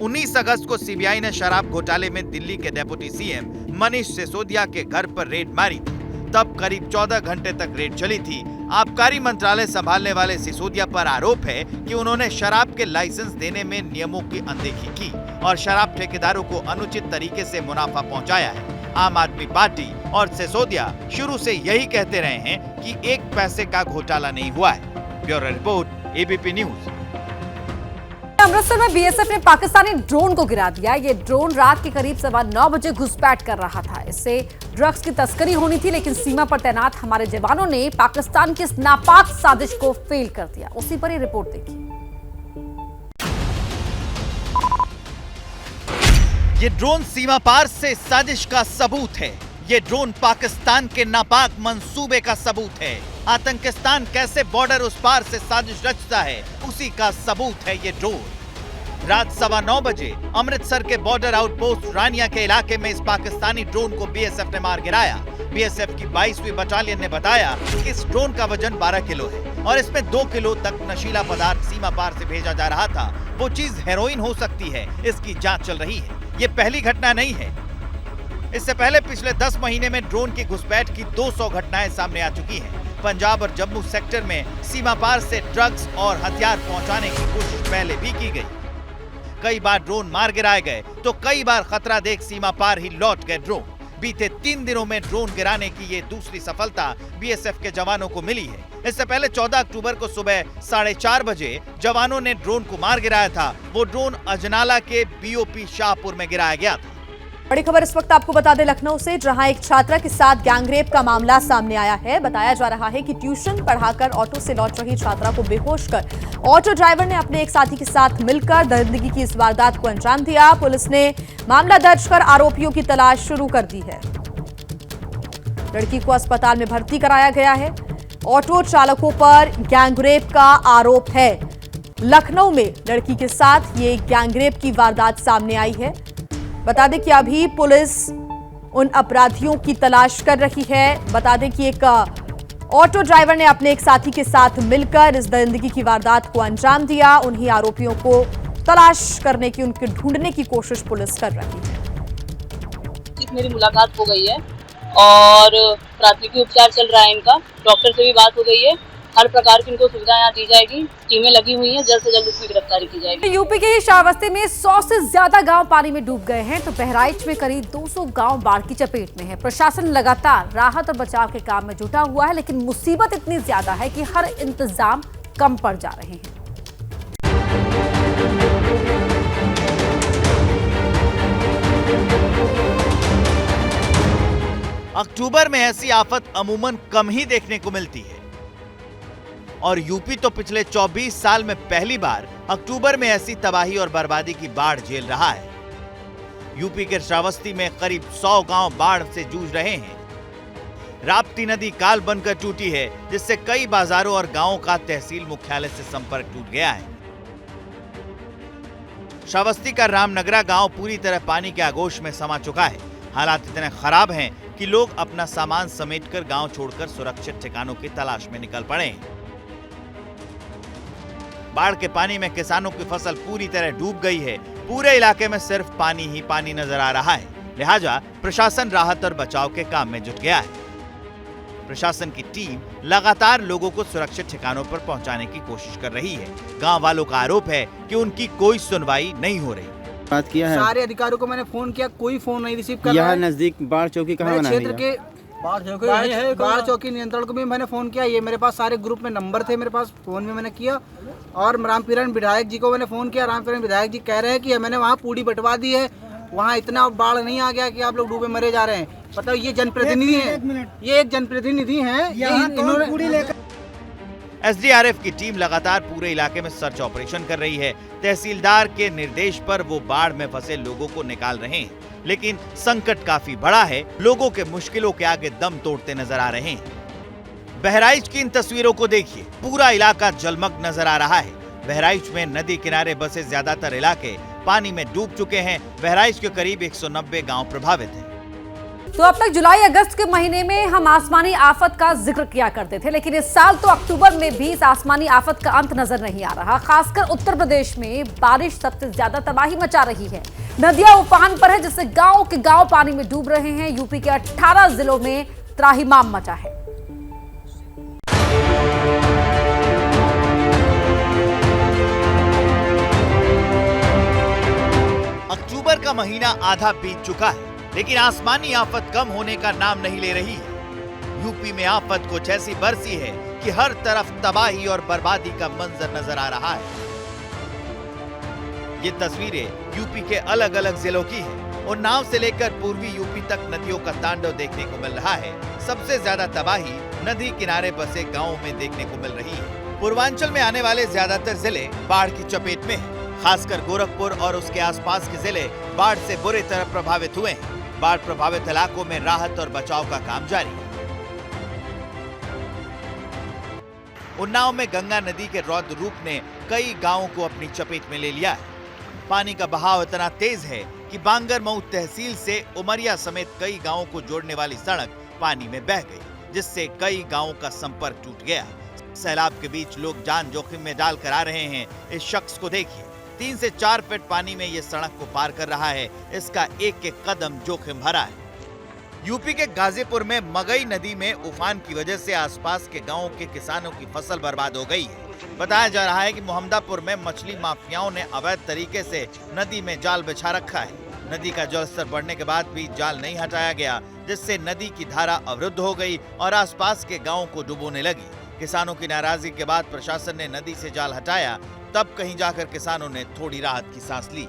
Speaker 7: 19 अगस्त को सीबीआई ने शराब घोटाले में दिल्ली के डेप्यूटी सीएम मनीष सिसोदिया के घर पर रेड मारी थी। तब करीब 14 घंटे तक रेड चली थी। आबकारी मंत्रालय संभालने वाले सिसोदिया पर आरोप है कि उन्होंने शराब के लाइसेंस देने में नियमों की अनदेखी की और शराब ठेकेदारों को अनुचित तरीके से मुनाफा पहुंचाया है। आम आदमी पार्टी और सिसोदिया शुरू से यही कहते रहे हैं कि 1 पैसे का घोटाला नहीं हुआ है। Bureau report, ABP news.
Speaker 3: Amritsar में बीएसएफ ने पाकिस्तानी ड्रोन को गिरा दिया। ये ड्रोन रात के करीब 9:15 बजे घुसपैठ कर रहा था। इससे ड्रग्स की तस्करी होनी थी, लेकिन सीमा पर तैनात हमारे जवानों ने पाकिस्तान की इस नापाक साजिश को फेल कर दिया। उसी पर ये रिपोर्ट देखिए।
Speaker 7: ये ड्रोन सीमा पार से साजिश का सबूत है। ये ड्रोन पाकिस्तान के नापाक मंसूबे का सबूत है। आतंकिस्तान कैसे बॉर्डर उस पार से साजिश रचता है, उसी का सबूत है ये ड्रोन। रात 9:15 बजे अमृतसर के बॉर्डर आउटपोस्ट रानिया के इलाके में इस पाकिस्तानी ड्रोन को बीएसएफ ने मार गिराया। बीएसएफ की 22वीं बटालियन ने बताया कि इस ड्रोन का वजन 12 किलो है और इसमें 2 किलो तक नशीला पदार्थ सीमा पार से भेजा जा रहा था। वो चीज हेरोइन हो सकती है, इसकी जांच चल रही है। ये पहली घटना नहीं है। इससे पहले पिछले 10 महीने में ड्रोन की घुसपैठ की 200 घटनाएं सामने आ चुकी हैं। पंजाब और जम्मू सेक्टर में सीमा पार से ड्रग्स और हथियार पहुंचाने की कोशिश पहले भी की गई। कई बार ड्रोन मार गिराए गए तो कई बार खतरा देख सीमा पार ही लौट गए ड्रोन। बीते 3 दिनों में ड्रोन गिराने की ये दूसरी सफलता बीएसएफ के जवानों को मिली है। इससे पहले 14 अक्टूबर को सुबह 4:30 बजे जवानों ने ड्रोन को मार गिराया था। वो ड्रोन अजनाला के बीओपी शाहपुर में गिराया गया था।
Speaker 1: बड़ी खबर इस वक्त आपको बता दें लखनऊ से, जहां एक छात्रा के साथ गैंगरेप का मामला सामने आया है। बताया जा रहा है कि ट्यूशन पढ़ाकर ऑटो से लौट रही छात्रा को बेहोश कर ऑटो ड्राइवर ने अपने एक साथी के साथ मिलकर दरिंदगी की इस वारदात को अंजाम दिया। पुलिस ने मामला दर्ज कर आरोपियों की तलाश शुरू कर दी है। लड़की को अस्पताल में भर्ती कराया गया है। ऑटो चालकों पर गैंगरेप का आरोप है। लखनऊ में लड़की के साथ ये गैंगरेप की वारदात सामने आई है। बता दें कि अभी पुलिस उन अपराधियों की तलाश कर रही है। बता दें कि एक ऑटो ड्राइवर ने अपने एक साथी के साथ मिलकर इस दरिंदगी की वारदात को अंजाम दिया। उन्हीं आरोपियों को तलाश करने की, उनके ढूंढने की कोशिश पुलिस कर रही है।
Speaker 19: मेरी मुलाकात हो गई है और प्राथमिक उपचार चल रहा है इनका। डॉक्टर से भी बात हो गई है। हर प्रकार की इनको सुविधा यहाँ दी जाएगी। टीमें लगी हुई हैं, जल्द से जल्द उसमें गिरफ्तारी की जाएगी।
Speaker 3: यूपी के ही श्रावस्ती में 100 से ज्यादा गांव पानी में डूब गए हैं तो बहराइच में करीब 200 गांव बाढ़ की चपेट में है। प्रशासन लगातार राहत और बचाव के काम में जुटा हुआ है, लेकिन मुसीबत इतनी ज्यादा है कि हर इंतजाम कम पड़ जा रहे हैं।
Speaker 7: अक्टूबर में ऐसी आफत अमूमन कम ही देखने को मिलती है और यूपी तो पिछले 24 साल में पहली बार अक्टूबर में ऐसी तबाही और बर्बादी की बाढ़ झेल रहा है। यूपी के श्रावस्ती में करीब 100 गांव बाढ़ से जूझ रहे हैं। राप्ती नदी काल बनकर टूटी है, जिससे कई बाजारों और गांवों का तहसील मुख्यालय से संपर्क टूट गया है। श्रावस्ती का रामनगरा गांव पूरी तरह पानी के आगोश में समा चुका है। हालात इतने खराब हैं कि लोग अपना सामान समेटकर गांव छोड़कर सुरक्षित ठिकानों की तलाश में निकल पड़े हैं। बाढ़ के पानी में किसानों की फसल पूरी तरह डूब गई है। पूरे इलाके में सिर्फ पानी ही पानी नजर आ रहा है। लिहाजा प्रशासन राहत और बचाव के काम में जुट गया है। प्रशासन की टीम लगातार लोगों को सुरक्षित ठिकानों पर पहुंचाने की कोशिश कर रही है। गांव वालों का आरोप है कि उनकी कोई सुनवाई नहीं हो रही।
Speaker 20: बात किया है,
Speaker 21: सारे अधिकारियों को मैंने फोन किया, कोई फोन नहीं रिसीव कर रहा है।
Speaker 20: यहाँ नजदीक बाढ़ चौकी कहाँ बना
Speaker 21: क्षेत्र के बाढ़ चौकी नियंत्रण को भी मैंने फोन किया। ये मेरे पास सारे ग्रुप में नंबर थे, मेरे पास फोन में मैंने किया। और रामपीरन विधायक जी को मैंने फोन किया। रामपीरन विधायक जी कह रहे हैं कि मैंने वहाँ पूड़ी बंटवा दी है, वहाँ इतना बाढ़ नहीं आ गया कि आप लोग डूबे मरे जा रहे हैं। पता ये जनप्रतिनिधि है, ये एक जनप्रतिनिधि है, इन्होंने
Speaker 7: एसडीआरएफ की टीम लगातार पूरे इलाके में सर्च ऑपरेशन कर रही है। तहसीलदार के निर्देश पर वो बाढ़ में फंसे लोगों को निकाल रहे हैं, लेकिन संकट काफी बड़ा है। लोगों के मुश्किलों के आगे दम तोड़ते नजर आ रहे हैं। बहराइच की इन तस्वीरों को देखिए, पूरा इलाका जलमग्न नजर आ रहा है। बहराइच में नदी किनारे बसे ज्यादातर इलाके पानी में डूब चुके हैं। बहराइच के करीब 190 गांव प्रभावित हैं।
Speaker 3: तो अब तक जुलाई अगस्त के महीने में हम आसमानी आफत का जिक्र किया करते थे, लेकिन इस साल तो अक्टूबर में भी इस आसमानी आफत का अंत नजर नहीं आ रहा। खासकर उत्तर प्रदेश में बारिश सबसे ज्यादा तबाही मचा रही है। नदियां उफान पर है, जिससे गांव के गांव पानी में डूब रहे हैं। यूपी के 18 जिलों में त्राहिमाम मचा है।
Speaker 7: अक्टूबर का महीना आधा बीत चुका है, लेकिन आसमानी आफत कम होने का नाम नहीं ले रही है। यूपी में आफत कुछ ऐसी बरसी है कि हर तरफ तबाही और बर्बादी का मंजर नजर आ रहा है। ये तस्वीरें यूपी के अलग अलग जिलों की हैं। उन्नाव से लेकर पूर्वी यूपी तक नदियों का तांडव देखने को मिल रहा है। सबसे ज्यादा तबाही नदी किनारे बसे गांवों में देखने को मिल रही है। पूर्वांचल में आने वाले ज्यादातर जिले बाढ़ की चपेट में हैं। खासकर गोरखपुर और उसके आसपास के जिले बाढ़ से बुरी तरह प्रभावित हुए हैं। बाढ़ प्रभावित इलाकों में राहत और बचाव का काम जारी है। उन्नाव में गंगा नदी के रौद्र रूप ने कई गांवों को अपनी चपेट में ले लिया है। पानी का बहाव इतना तेज है कि बांगरमऊ तहसील से उमरिया समेत कई गांवों को जोड़ने वाली सड़क पानी में बह गई, जिससे कई गांवों का संपर्क टूट गया। सैलाब के बीच लोग जान जोखिम में डालकर आ रहे हैं। इस शख्स को देखिए, 3 से 4 फीट पानी में ये सड़क को पार कर रहा है। इसका एक एक कदम जोखिम भरा है। यूपी के गाजीपुर में मगई नदी में उफान की वजह से आसपास के गांवों के किसानों की फसल बर्बाद हो गई है। बताया जा रहा है कि मोहम्मदापुर में मछली माफियाओं ने अवैध तरीके से नदी में जाल बिछा रखा है। नदी का जलस्तर बढ़ने के बाद भी जाल नहीं हटाया गया, जिससे नदी की धारा अवरुद्ध हो गई और आसपास के गाँवों को डुबोने लगी। किसानों की नाराजगी के बाद प्रशासन ने नदी से जाल हटाया, तब कहीं जाकर किसानों ने थोड़ी राहत की सांस ली।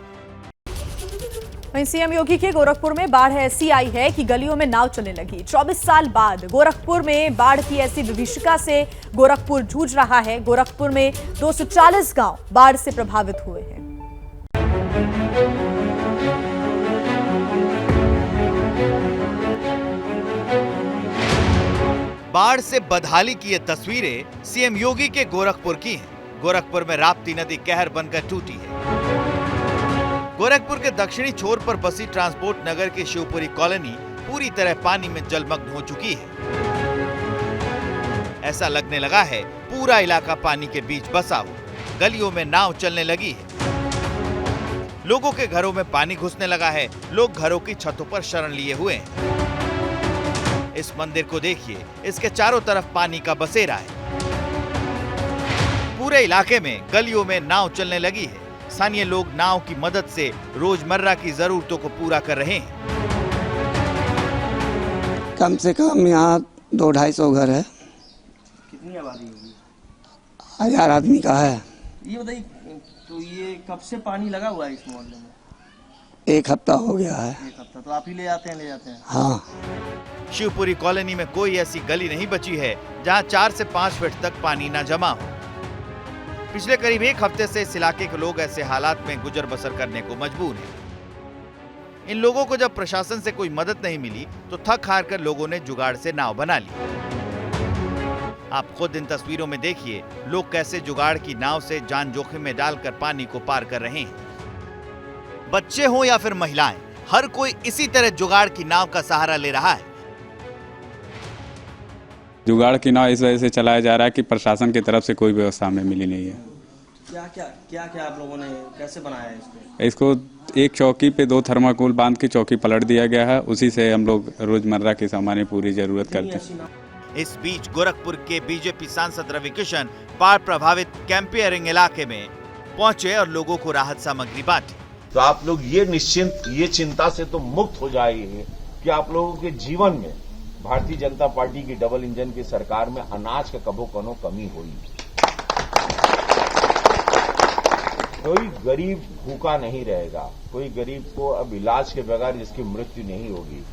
Speaker 1: वहीं सीएम योगी के गोरखपुर में बाढ़ ऐसी आई है कि गलियों में नाव चलने लगी। 24 साल बाद गोरखपुर में बाढ़ की ऐसी विभीषिका से गोरखपुर जूझ रहा है। गोरखपुर में 240 गांव बाढ़ से प्रभावित हुए हैं।
Speaker 7: बाढ़ से बदहाली की ये तस्वीरें सीएम योगी के गोरखपुर की हैं। गोरखपुर में राप्ती नदी कहर बनकर टूटी है। गोरखपुर के दक्षिणी छोर पर बसी ट्रांसपोर्ट नगर की शिवपुरी कॉलोनी पूरी तरह पानी में जलमग्न हो चुकी है। ऐसा लगने लगा है पूरा इलाका पानी के बीच बसा हुआ। गलियों में नाव चलने लगी है। लोगों के घरों में पानी घुसने लगा है। लोग घरों की छतों पर शरण लिए हुए हैं। इस मंदिर को देखिए, इसके चारों तरफ पानी का बसेरा है। पूरे इलाके में गलियों में नाव चलने लगी है। स्थानीय लोग नाव की मदद से रोजमर्रा की जरूरतों को पूरा कर रहे हैं।
Speaker 5: कम से कम यहाँ 200-250 घर है।
Speaker 4: कितनी आबादी होगी?
Speaker 5: 1000 आदमी का है।
Speaker 4: ये बताइए, तो ये कब से पानी लगा हुआ है इस मोहल्ले में?
Speaker 5: 1 हफ्ता हो गया है।
Speaker 4: 1 हफ्ता। तो आप ही ले जाते हैं?
Speaker 5: हाँ।
Speaker 7: शिवपुरी कॉलोनी में कोई ऐसी गली नहीं बची है जहां 4 से 5 फीट तक पानी न जमा हो। पिछले करीब 1 हफ्ते से इस इलाके के लोग ऐसे हालात में गुजर बसर करने को मजबूर हैं। इन लोगों को जब प्रशासन से कोई मदद नहीं मिली तो थक हार कर लोगों ने जुगाड़ से नाव बना ली। आप खुद इन तस्वीरों में देखिए, लोग कैसे जुगाड़ की नाव से जान जोखिम में डालकर पानी को पार कर रहे हैं। बच्चे हों या फिर महिलाएं, हर कोई इसी तरह जुगाड़ की नाव का सहारा ले रहा है।
Speaker 8: जुगाड़ की नाव इस वजह से चलाया जा रहा है कि प्रशासन की तरफ से कोई व्यवस्था हमें मिली नहीं है।
Speaker 4: क्या आप लोगों ने कैसे बनाया है
Speaker 8: इसको एक चौकी पे 2 थर्माकोल बांध के चौकी पलट दिया गया है, उसी से हम लोग रोजमर्रा की सामान्य पूरी जरूरत करते हैं।
Speaker 7: इस बीच गोरखपुर के बीजेपी सांसद रवि किशन बाढ़ प्रभावित कैंपियरिंग इलाके में पहुंचे और लोगों को राहत सामग्री बांटी।
Speaker 9: तो आप लोग ये चिंता से तो मुक्त हो जाइए कि आप लोगों के जीवन में भारतीय जनता पार्टी की डबल इंजन की सरकार में अनाज का कभो कनो कमी हुई। कोई गरीब भूखा नहीं रहेगा, कोई गरीब को अब इलाज के बगैर जिसकी मृत्यु नहीं होगी।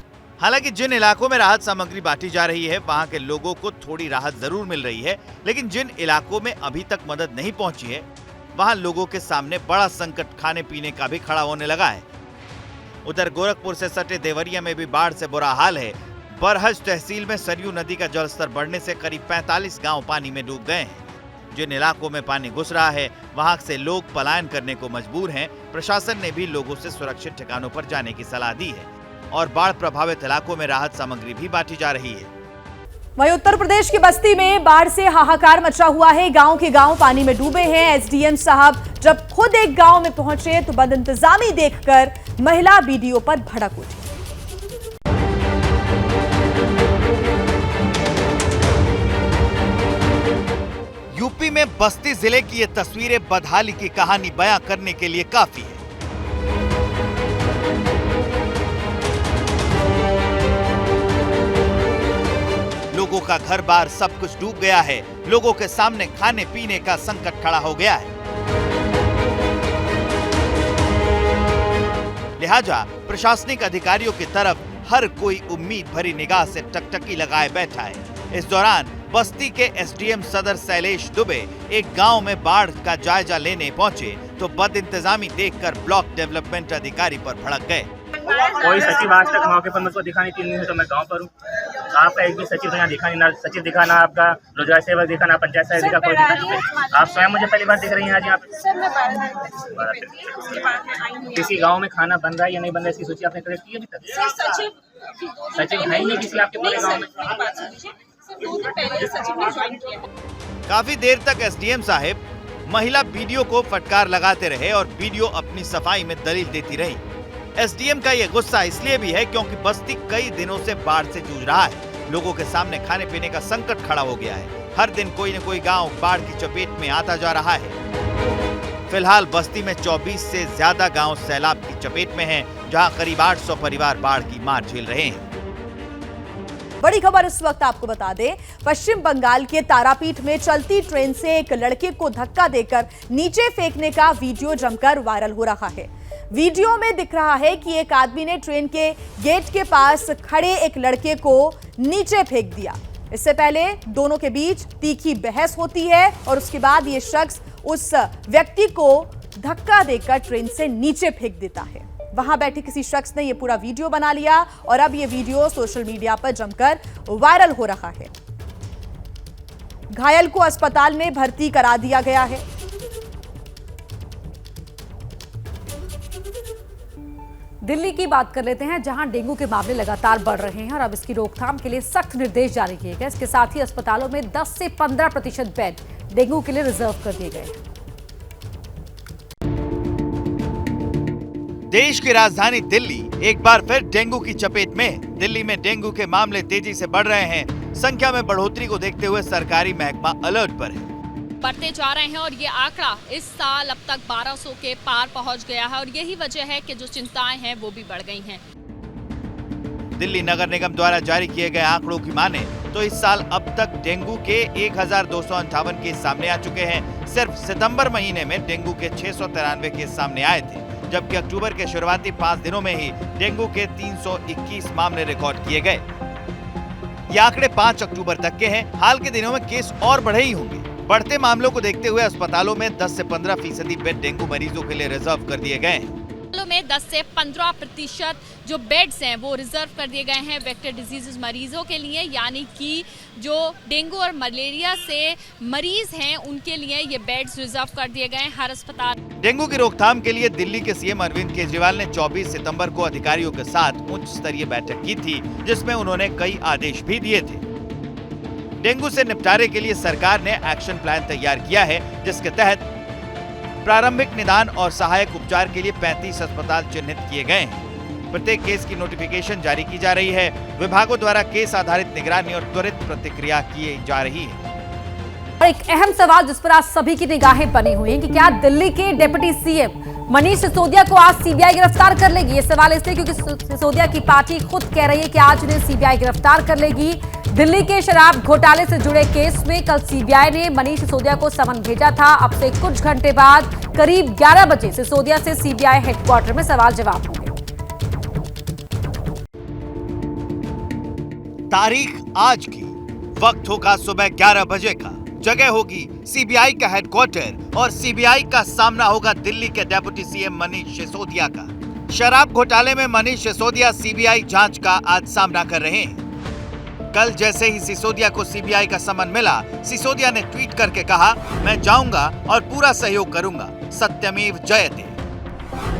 Speaker 7: हालांकि जिन इलाकों में राहत सामग्री बांटी जा रही है वहां के लोगों को थोड़ी राहत जरूर मिल रही है, लेकिन जिन इलाकों में अभी तक मदद नहीं पहुंची है वहां लोगों के सामने बड़ा संकट खाने पीने का भी खड़ा होने लगा है। उधर गोरखपुर से सटे देवरिया में भी बाढ़ से बुरा हाल है। बरहज तहसील में सरयू नदी का जलस्तर बढ़ने से करीब 45 गांव पानी में डूब गए हैं। जिन इलाकों में पानी घुस रहा है वहां से लोग पलायन करने को मजबूर हैं। प्रशासन ने भी लोगों से सुरक्षित ठिकानों पर जाने की सलाह दी है और बाढ़ प्रभावित इलाकों में राहत सामग्री भी बांटी जा रही है।
Speaker 1: वहीं उत्तर प्रदेश की बस्ती में बाढ़ से हाहाकार मचा हुआ है। गांव के गांव पानी में डूबे हैं। एसडीएम साहब जब खुद एक गांव में पहुंचे तो बदइंतजामी देखकर महिला बीडीओ पर भड़क उठी।
Speaker 7: यूपी में बस्ती जिले की ये तस्वीरें बदहाली की कहानी बयां करने के लिए काफी है। लोगों का घर बार सब कुछ डूब गया है। लोगों के सामने खाने पीने का संकट खड़ा हो गया है। लिहाजा प्रशासनिक अधिकारियों की तरफ हर कोई उम्मीद भरी निगाह से टकटकी लगाए बैठा है। इस दौरान बस्ती के एसडीएम सदर शैलेश दुबे एक गांव में बाढ़ का जायजा लेने पहुंचे तो बदइंतजामी देखकर ब्लॉक डेवलपमेंट अधिकारी पर भड़क गए।
Speaker 12: कोई सचिव आज तक मौके पर मुझको दिखा नहीं। 3 दिन से तो मैं गांव पर हूँ। आपका एक भी सचिव यहाँ दिखा नहीं, ना सचिव दिखा, ना आपका रोजगार सेवक दिखा, ना पंचायत सेवक दिखा, कोई दिखा। आप स्वयं मुझे पहली बार दिख रही हैं आज यहाँ पे। किसी गांव में खाना बन रहा है या नहीं बन रहा है इसकी सूची आपने कलेक्ट की अभी तक? सचिव है ही नहीं किसी आपके पूरे गाँव में।
Speaker 7: काफी देर तक एसडीएम साहब महिला बीडीओ को फटकार लगाते रहे और बीडीओ अपनी सफाई में दलील देती रही। एसडीएम का ये गुस्सा इसलिए भी है क्योंकि बस्ती कई दिनों से बाढ़ से जूझ रहा है। लोगों के सामने खाने पीने का संकट खड़ा हो गया है। हर दिन कोई न कोई गांव बाढ़ की चपेट में आता जा रहा है। फिलहाल बस्ती में 24 से ज्यादा गांव सैलाब की चपेट में हैं, जहां करीब 800 परिवार बाढ़ की मार झेल रहे हैं।
Speaker 1: बड़ी खबर इस वक्त आपको बता दें, पश्चिम बंगाल के तारापीठ में चलती ट्रेन से एक लड़के को धक्का देकर नीचे फेंकने का वीडियो जमकर वायरल हो रहा है। वीडियो में दिख रहा है कि एक आदमी ने ट्रेन के गेट के पास खड़े एक लड़के को नीचे फेंक दिया। इससे पहले दोनों के बीच तीखी बहस होती है और उसके बाद ये शख्स उस व्यक्ति को धक्का देकर ट्रेन से नीचे फेंक देता है। वहां बैठे किसी शख्स ने यह पूरा वीडियो बना लिया और अब यह वीडियो सोशल मीडिया पर जमकर वायरल हो रहा है। घायल को अस्पताल में भर्ती करा दिया गया है।
Speaker 3: दिल्ली की बात कर लेते हैं, जहां डेंगू के मामले लगातार बढ़ रहे हैं और अब इसकी रोकथाम के लिए सख्त निर्देश जारी किए गए। इसके साथ ही अस्पतालों में 10 से 15% बेड डेंगू के लिए रिजर्व कर दिए गए।
Speaker 7: देश की राजधानी दिल्ली एक बार फिर डेंगू की चपेट में है। दिल्ली में डेंगू के मामले तेजी से बढ़ रहे हैं। संख्या में बढ़ोतरी को देखते हुए सरकारी महकमा अलर्ट पर है।
Speaker 2: बढ़ते जा रहे हैं और ये आंकड़ा इस साल अब तक 1200 के पार पहुंच गया है और यही वजह है कि जो चिंताएं हैं वो भी बढ़ गई हैं।
Speaker 7: दिल्ली नगर निगम द्वारा जारी किए गए आंकड़ों की माने तो इस साल अब तक डेंगू के 1258 केस सामने आ चुके हैं। सिर्फ सितंबर महीने में डेंगू के 693 केस सामने आए थे, जबकि अक्टूबर के शुरुआती 5 दिनों में ही डेंगू के 321 मामले रिकॉर्ड किए गए। ये आंकड़े 5 अक्टूबर तक के हैं। हाल के दिनों में केस और बढ़े ही होंगे। बढ़ते मामलों को देखते हुए अस्पतालों में 10 से 15% बेड डेंगू मरीजों के लिए रिजर्व कर दिए गए हैं।
Speaker 2: में 10 से 15% जो बेड्स हैं वो रिजर्व कर दिए गए हैं वेक्टर डिजीज मरीजों के लिए, यानी कि जो डेंगू और मलेरिया से मरीज हैं उनके लिए ये बेड्स रिजर्व कर दिए गए हैं हर अस्पताल।
Speaker 7: डेंगू की रोकथाम के लिए दिल्ली के सीएम अरविंद केजरीवाल ने 24 सितंबर को अधिकारियों के साथ उच्च स्तरीय बैठक की थी, जिसमें उन्होंने कई आदेश भी दिए थे। डेंगू से निपटारे के लिए सरकार ने एक्शन प्लान तैयार किया है, जिसके तहत प्रारंभिक निदान और सहायक उपचार के लिए 35 अस्पताल चिन्हित किए गए हैं। प्रत्येक केस की नोटिफिकेशन जारी की जा रही है। विभागों द्वारा केस आधारित निगरानी और त्वरित प्रतिक्रिया की जा रही है।
Speaker 3: और एक अहम सवाल जिस पर आज सभी की निगाहें बनी हुई हैं कि क्या दिल्ली के डिप्टी सीएम मनीष सिसोदिया को आज सीबीआई गिरफ्तार कर लेगी। ये सवाल इसलिए क्योंकि सिसोदिया की पार्टी खुद कह रही है कि आज उन्हें सीबीआई गिरफ्तार कर लेगी। दिल्ली के शराब घोटाले से जुड़े केस में कल सीबीआई ने मनीष सिसोदिया को समन भेजा था। अब से कुछ घंटे बाद करीब 11 बजे सिसोदिया से सीबीआई हेडक्वार्टर में सवाल जवाब होंगे।
Speaker 7: तारीख आज की, वक्त होगा सुबह 11 बजे का, जगह होगी सीबीआई का हेडक्वार्टर और सीबीआई का सामना होगा दिल्ली के डिप्टी सीएम मनीष सिसोदिया का। शराब घोटाले में मनीष सिसोदिया सीबीआई जांच का आज सामना कर रहे हैं। कल जैसे ही सिसोदिया को सीबीआई का समन मिला, सिसोदिया ने ट्वीट करके कहा, मैं जाऊंगा और पूरा सहयोग करूंगा, सत्यमेव जयते।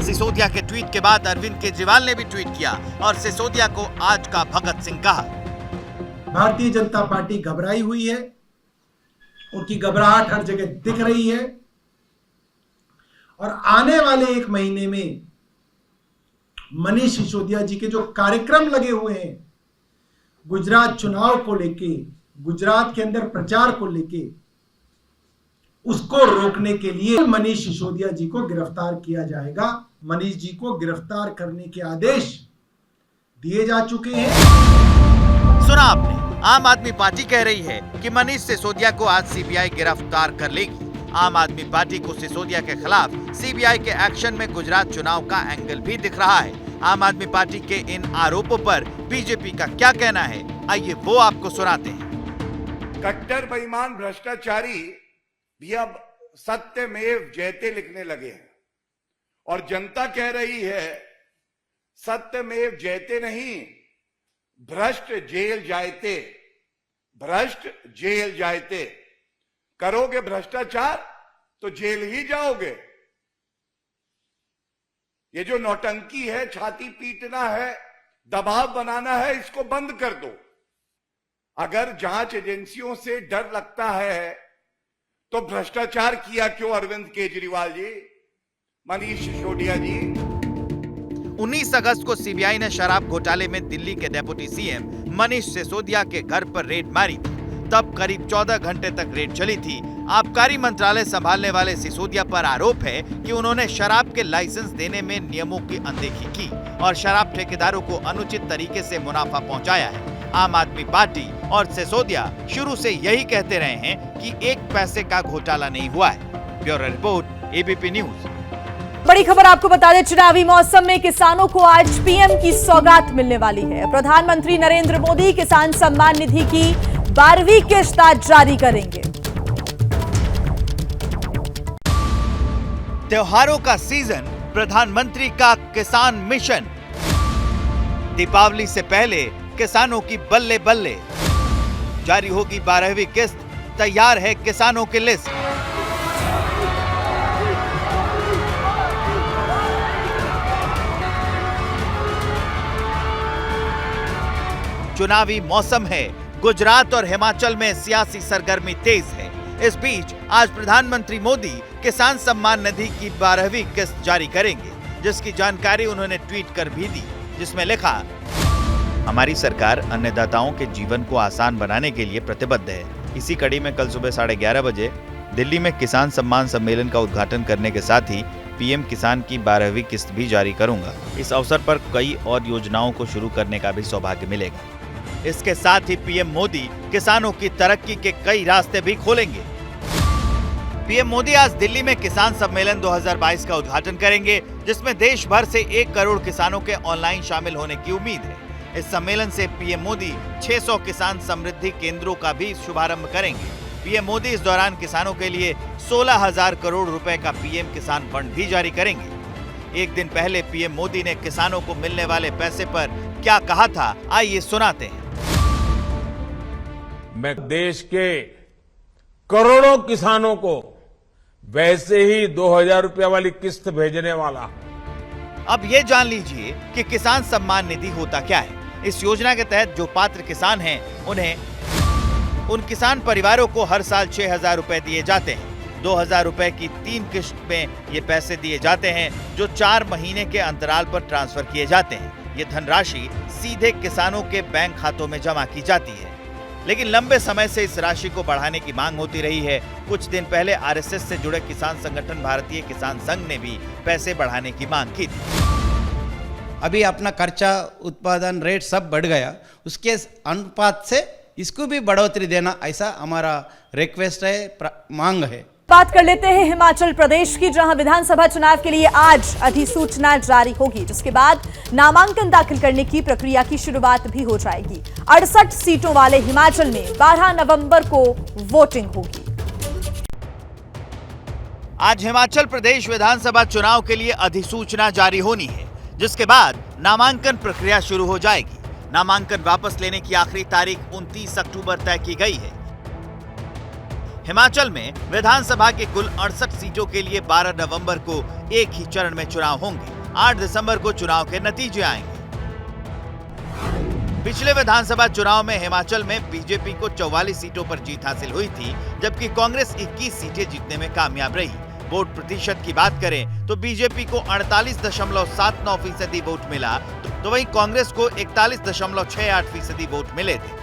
Speaker 7: सिसोदिया के ट्वीट के बाद अरविंद केजरीवाल ने भी ट्वीट किया और सिसोदिया को आज का भगत सिंह कहा।
Speaker 17: भारतीय जनता पार्टी घबराई हुई है, उनकी घबराहट हर जगह दिख रही है और आने वाले एक महीने में मनीष सिसोदिया जी के जो कार्यक्रम लगे हुए हैं गुजरात चुनाव को लेके, गुजरात के अंदर प्रचार को लेके, उसको रोकने के लिए मनीष सिसोदिया जी को गिरफ्तार किया जाएगा। मनीष जी को गिरफ्तार करने के आदेश दिए जा चुके हैं।
Speaker 7: सुना आपने, आम आदमी पार्टी कह रही है कि मनीष सिसोदिया को आज सीबीआई गिरफ्तार कर लेगी। आम आदमी पार्टी को सिसोदिया के खिलाफ सीबीआई के एक्शन में गुजरात चुनाव का एंगल भी दिख रहा है। आम आदमी पार्टी के इन आरोपों पर बीजेपी का क्या कहना है, आइए वो आपको सुनाते हैं।
Speaker 18: कट्टर बेईमान भ्रष्टाचारी भी अब सत्यमेव जयते लिखने लगे हैं और जनता कह रही है सत्यमेव जयते नहीं, भ्रष्ट जेल जायते, भ्रष्ट जेल जायते। करोगे भ्रष्टाचार तो जेल ही जाओगे। ये जो नौटंकी है, छाती पीटना है, दबाव बनाना है, इसको बंद कर दो। अगर जांच एजेंसियों से डर लगता है तो भ्रष्टाचार किया क्यों अरविंद केजरीवाल जी, मनीष सिसोदिया जी?
Speaker 7: 19 अगस्त को सीबीआई ने शराब घोटाले में दिल्ली के डिप्टी सीएम मनीष सिसोदिया के घर पर रेड मारी थी। तब करीब 14 घंटे तक रेड चली थी। आबकारी मंत्रालय संभालने वाले सिसोदिया पर आरोप है कि उन्होंने शराब के लाइसेंस देने में नियमों की अनदेखी की और शराब ठेकेदारों को अनुचित तरीके से मुनाफा पहुंचाया है। आम आदमी पार्टी और सिसोदिया शुरू से यही कहते रहे हैं कि एक पैसे का घोटाला नहीं हुआ है। Bureau report, ABP news.
Speaker 1: बड़ी खबर आपको बता दें, चुनावी मौसम में किसानों को आज पीएम की सौगात मिलने वाली है। प्रधानमंत्री नरेंद्र मोदी किसान सम्मान निधि की 12वीं किस्त आज जारी करेंगे।
Speaker 7: त्योहारों का सीजन, प्रधानमंत्री का किसान मिशन। दीपावली से पहले किसानों की बल्ले बल्ले, जारी होगी 12वीं किस्त, तैयार है किसानों की लिस्ट। चुनावी मौसम है, गुजरात और हिमाचल में सियासी सरगर्मी तेज है। इस बीच आज प्रधानमंत्री मोदी किसान सम्मान निधि की 12वीं किस्त जारी करेंगे, जिसकी जानकारी उन्होंने ट्वीट कर भी दी, जिसमें लिखा, हमारी सरकार अन्नदाताओं के जीवन को आसान बनाने के लिए प्रतिबद्ध है। इसी कड़ी में कल सुबह 11:30 बजे दिल्ली में किसान सम्मान सम्मेलन का उद्घाटन करने के साथ ही पीएम किसान की 12वीं किस्त भी जारी करूंगा। इस अवसर पर कई और योजनाओं को शुरू करने का भी सौभाग्य मिलेगा। इसके साथ ही पीएम मोदी किसानों की तरक्की के कई रास्ते भी खोलेंगे। पीएम मोदी आज दिल्ली में किसान सम्मेलन 2022 का उद्घाटन करेंगे, जिसमें देश भर से 1 करोड़ किसानों के ऑनलाइन शामिल होने की उम्मीद है। इस सम्मेलन से पीएम मोदी 600 किसान समृद्धि केंद्रों का भी शुभारंभ करेंगे। पीएम मोदी इस दौरान किसानों के लिए 16,000 करोड़ रुपए का पीएम किसान फंड भी जारी करेंगे। एक दिन पहले पीएम मोदी ने किसानों को मिलने वाले पैसे पर क्या कहा था, आइए सुनाते हैं।
Speaker 6: मैं देश के करोड़ों किसानों को वैसे ही 2,000 रुपया वाली किस्त भेजने वाला।
Speaker 7: अब ये जान लीजिए कि किसान सम्मान निधि होता क्या है। इस योजना के तहत जो पात्र किसान हैं, उन्हें उन किसान परिवारों को हर साल 6,000 रुपए दिए जाते हैं। 2,000 रुपए की 3 किश्त में ये पैसे दिए जाते हैं, जो 4 महीने के अंतराल पर ट्रांसफर किए जाते हैं। ये धनराशि सीधे किसानों के बैंक खातों में जमा की जाती है। लेकिन लंबे समय से इस राशि को बढ़ाने की मांग होती रही है। कुछ दिन पहले आरएसएस से जुड़े किसान संगठन भारतीय किसान संघ ने भी पैसे बढ़ाने की मांग की थी।
Speaker 20: अभी अपना खर्चा, उत्पादन रेट सब बढ़ गया, उसके अनुपात से इसको भी बढ़ोतरी देना, ऐसा हमारा रिक्वेस्ट है, मांग है।
Speaker 1: बात कर लेते हैं हिमाचल प्रदेश की, जहां विधानसभा चुनाव के लिए आज अधिसूचना जारी होगी, जिसके बाद नामांकन दाखिल करने की प्रक्रिया की शुरुआत भी हो जाएगी। 68 सीटों वाले हिमाचल में 12 नवंबर को वोटिंग होगी।
Speaker 7: आज हिमाचल प्रदेश विधानसभा चुनाव के लिए अधिसूचना जारी होनी है, जिसके बाद नामांकन प्रक्रिया शुरू हो जाएगी। नामांकन वापस लेने की आखिरी तारीख 29 अक्टूबर तय की गई है। हिमाचल में विधानसभा के कुल 68 सीटों के लिए 12 नवंबर को एक ही चरण में चुनाव होंगे। 8 दिसंबर को चुनाव के नतीजे आएंगे। पिछले विधानसभा चुनाव में हिमाचल में बीजेपी को 44 सीटों पर जीत हासिल हुई थी, जबकि कांग्रेस 21 सीटें जीतने में कामयाब रही। वोट प्रतिशत की बात करें तो बीजेपी को 48.79% वोट मिला, तो वहीं कांग्रेस को 41.68% वोट मिले थे।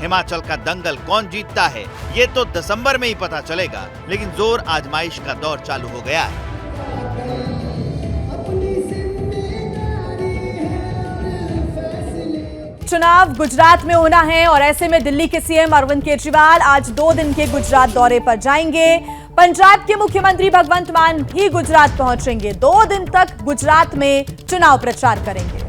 Speaker 7: हिमाचल का दंगल कौन जीतता है, ये तो दिसंबर में ही पता चलेगा, लेकिन जोर आजमाइश का दौर चालू हो गया है।
Speaker 1: चुनाव गुजरात में होना है और ऐसे में दिल्ली के सीएम अरविंद केजरीवाल आज 2 दिन के गुजरात दौरे पर जाएंगे। पंजाब के मुख्यमंत्री भगवंत मान भी गुजरात पहुंचेंगे। 2 दिन तक गुजरात में चुनाव प्रचार करेंगे।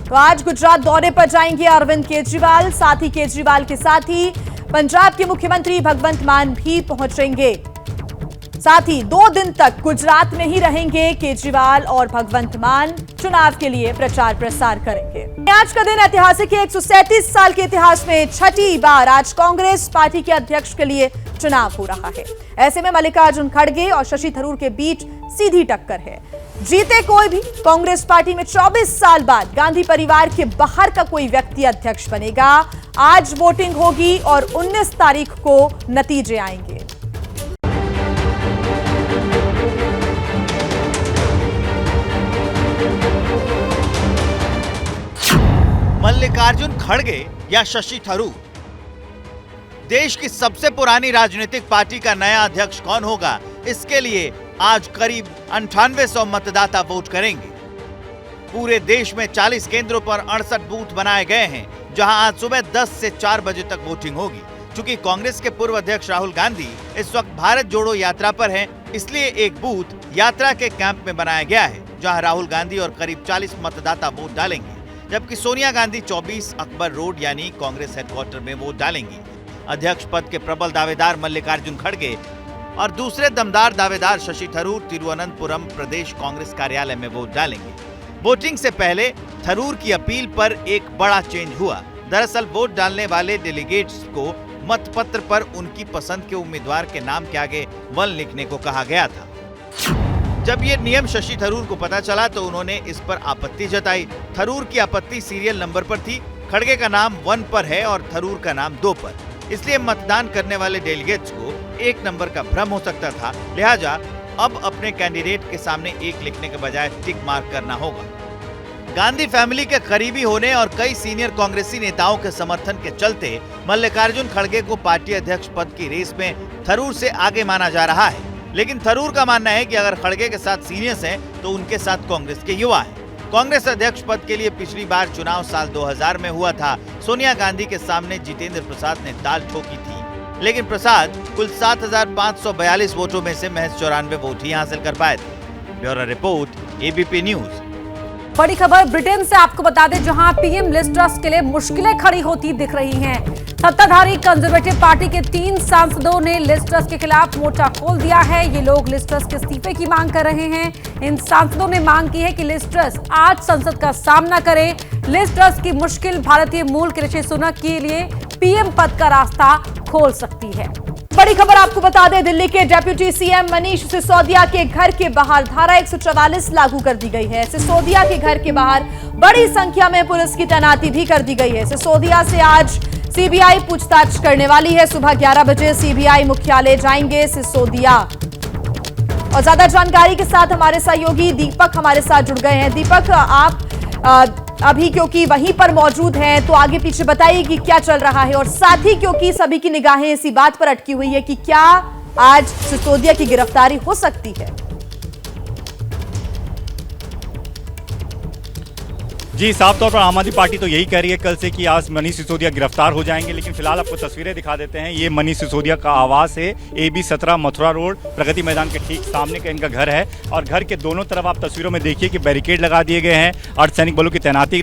Speaker 1: तो आज गुजरात दौरे पर जाएंगे अरविंद केजरीवाल। साथ ही केजरीवाल के साथ ही पंजाब के मुख्यमंत्री भगवंत मान भी पहुंचेंगे। साथ ही 2 दिन तक गुजरात में ही रहेंगे केजरीवाल और भगवंत मान। चुनाव के लिए प्रचार प्रसार करेंगे। आज का दिन ऐतिहासिक है। 137 साल के इतिहास में छठी बार आज कांग्रेस पार्टी के अध्यक्ष के लिए चुनाव हो रहा है। ऐसे में मल्लिकार्जुन खड़गे और शशि थरूर के बीच सीधी टक्कर है। जीते कोई भी, कांग्रेस पार्टी में 24 साल बाद गांधी परिवार के बाहर का कोई व्यक्ति अध्यक्ष बनेगा। आज वोटिंग होगी और 19 तारीख को नतीजे आएंगे।
Speaker 7: मल्लिकार्जुन खड़गे या शशि थरूर, देश की सबसे पुरानी राजनीतिक पार्टी का नया अध्यक्ष कौन होगा, इसके लिए आज करीब 9800 मतदाता वोट करेंगे। पूरे देश में 40 केंद्रों पर 68 बूथ बनाए गए हैं, जहां आज सुबह 10 से 4 बजे तक वोटिंग होगी। चूंकि कांग्रेस के पूर्व अध्यक्ष राहुल गांधी इस वक्त भारत जोड़ो यात्रा पर हैं, इसलिए एक बूथ यात्रा के कैंप में बनाया गया है, जहां राहुल गांधी और करीब 40 मतदाता वोट डालेंगे, जबकि सोनिया गांधी 24 अकबर रोड यानी कांग्रेस हेडक्वार्टर में वोट डालेंगी। अध्यक्ष पद के प्रबल दावेदार मल्लिकार्जुन खड़गे और दूसरे दमदार दावेदार शशि थरूर तिरुवनंतपुरम प्रदेश कांग्रेस कार्यालय में वोट डालेंगे। वोटिंग से पहले थरूर की अपील पर एक बड़ा चेंज हुआ। दरअसल वोट डालने वाले डेलीगेट्स को मतपत्र पर उनकी पसंद के उम्मीदवार के नाम के आगे 1 लिखने को कहा गया था। जब ये नियम शशि थरूर को पता चला तो उन्होंने इस पर आपत्ति जताई। थरूर की आपत्ति सीरियल नंबर पर थी। खड़गे का नाम 1 पर है और थरूर का नाम 2 पर, इसलिए मतदान करने वाले डेलीगेट्स को 1 नंबर का भ्रम हो सकता था। लिहाजा अब अपने कैंडिडेट के सामने 1 लिखने के बजाय टिक मार्क करना होगा। गांधी फैमिली के करीबी होने और कई सीनियर कांग्रेसी नेताओं के समर्थन के चलते मल्लिकार्जुन खड़गे को पार्टी अध्यक्ष पद की रेस में थरूर से आगे माना जा रहा है। लेकिन थरूर का मानना है कि अगर खड़गे के साथ सीनियर्स हैं तो उनके साथ कांग्रेस के युवा हैं। कांग्रेस अध्यक्ष पद के लिए पिछली बार चुनाव साल 2000 में हुआ था। सोनिया गांधी के सामने जितेंद्र प्रसाद ने दाल ठोकी थी, लेकिन प्रसाद कुल 7542 वोटों में से महज 94 वोट ही हासिल कर पाए थे। Bureau report, ABP news.
Speaker 3: बड़ी खबर ब्रिटेन से आपको बता दें, जहां पीएम लिज ट्रस के लिए मुश्किलें खड़ी होती दिख रही हैं। सत्ताधारी कंजर्वेटिव पार्टी के 3 सांसदों ने लिज ट्रस के खिलाफ मोर्चा खोल दिया है। ये लोग लिज ट्रस के इस्तीफे की मांग कर रहे हैं। इन सांसदों ने मांग की है कि लिज ट्रस आज संसद का सामना करे। लिज ट्रस की मुश्किल भारतीय मूल के ऋषि सुनक के लिए पीएम पद का रास्ता खोल सकती है। बड़ी खबर आपको बता दें, दिल्ली के डेप्यूटी सीएम मनीष सिसोदिया के घर के बाहर धारा 144 लागू कर दी गई है। सिसोदिया के घर के बाहर बड़ी संख्या में पुलिस की तैनाती भी कर दी गई है। सिसोदिया से आज
Speaker 1: सीबीआई पूछताछ करने वाली है। सुबह 11 बजे सीबीआई मुख्यालय जाएंगे सिसोदिया। और ज्यादा जानकारी के साथ हमारे सहयोगी दीपक हमारे साथ जुड़ गए हैं। दीपक, आप अभी क्योंकि वहीं पर मौजूद हैं तो आगे पीछे बताइए कि क्या चल रहा है, और साथ ही क्योंकि सभी की निगाहें इसी बात पर अटकी हुई है कि क्या आज सिसोदिया की गिरफ्तारी हो सकती है।
Speaker 10: जी, साफ तौर पर आम आदमी पार्टी तो यही कह रही है कल से कि आज मनीष सिसोदिया गिरफ्तार हो जाएंगे, लेकिन फिलहाल आपको तस्वीरें दिखा देते हैं। ये मनीष सिसोदिया का आवास है, AB 17 मथुरा रोड, प्रगति मैदान के ठीक सामने का इनका घर है। और घर के दोनों तरफ आप तस्वीरों में देखिए कि बैरिकेड लगा दिए गए हैं, अर्धसैनिक बलों की तैनाती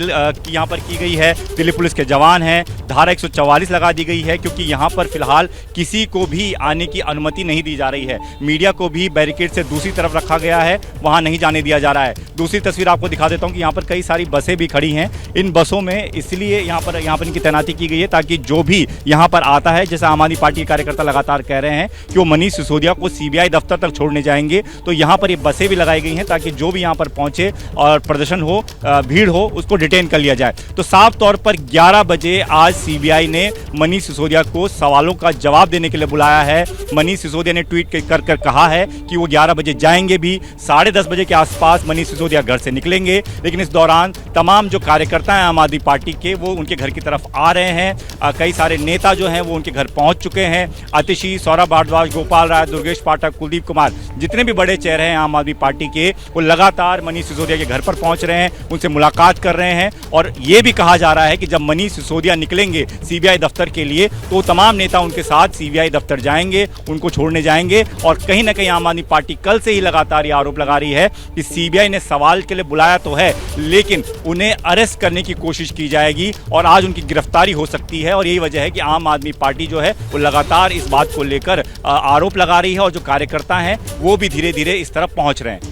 Speaker 10: यहाँ पर की गई है, दिल्ली पुलिस के जवान हैं, धारा 144 लगा दी गई है, क्योंकि यहाँ पर फिलहाल किसी को भी आने की अनुमति नहीं दी जा रही है। मीडिया को भी बैरिकेड से दूसरी तरफ रखा गया है, वहाँ नहीं जाने दिया जा रहा है। दूसरी तस्वीर आपको दिखा देता हूँ कि यहाँ पर कई सारी बसें भी खड़ी हैं। इन बसों में इसलिए यहाँ पर इनकी तैनाती की गई है ताकि जो भी यहाँ पर आता है, जैसे आम आदमी पार्टी के कार्यकर्ता लगातार कह रहे हैं कि वो मनीष सिसोदिया को सीबीआई दफ्तर तक छोड़ने जाएंगे, तो यहाँ पर ये बसें भी लगाई गई हैं ताकि जो भी यहाँ पर पहुंचे और प्रदर्शन हो, भीड़ हो, उसको डिटेन कर लिया जाए। तो साफ तौर पर 11 बजे आज सीबीआई ने मनीष सिसोदिया को सवालों का जवाब देने के लिए बुलाया है। मनीष सिसोदिया ने ट्वीट कर कहा है कि वो 11 बजे जाएंगे भी। 10:30 बजे के आसपास मनीष सिसोदिया घर से निकलेंगे, लेकिन इस दौरान तमाम जो कार्यकर्ता हैं आम आदमी पार्टी के, वो उनके घर की तरफ आ रहे हैं। कई सारे नेता जो हैं वो उनके घर पहुंच चुके हैं। आतिशी, सौरभ भारद्वाज, गोपाल राय, दुर्गेश पाठक, कुलदीप कुमार, जितने भी बड़े चेहरे हैं आम आदमी पार्टी के, वो लगातार मनीष सिसोदिया के घर पर पहुंच रहे हैं, उनसे मुलाकात कर रहे हैं। और ये भी कहा जा रहा है कि जब मनीष सिसोदिया निकलेंगे सीबीआई दफ्तर के लिए तो तमाम नेता उनके साथ सीबीआई दफ्तर जाएंगे, उनको छोड़ने जाएंगे। और कहीं ना कहीं आम आदमी पार्टी कल से ही लगातार ये आरोप लगा रही है कि सीबीआई ने सवाल के लिए बुलाया तो है, लेकिन उन्हें अरेस्ट करने की कोशिश की जाएगी और आज उनकी गिरफ्तारी हो सकती है। और यही वजह है कि आम आदमी पार्टी जो है वो लगातार इस बात को लेकर आरोप लगा रही है, और जो कार्यकर्ता हैं वो भी धीरे धीरे इस तरफ पहुंच रहे हैं।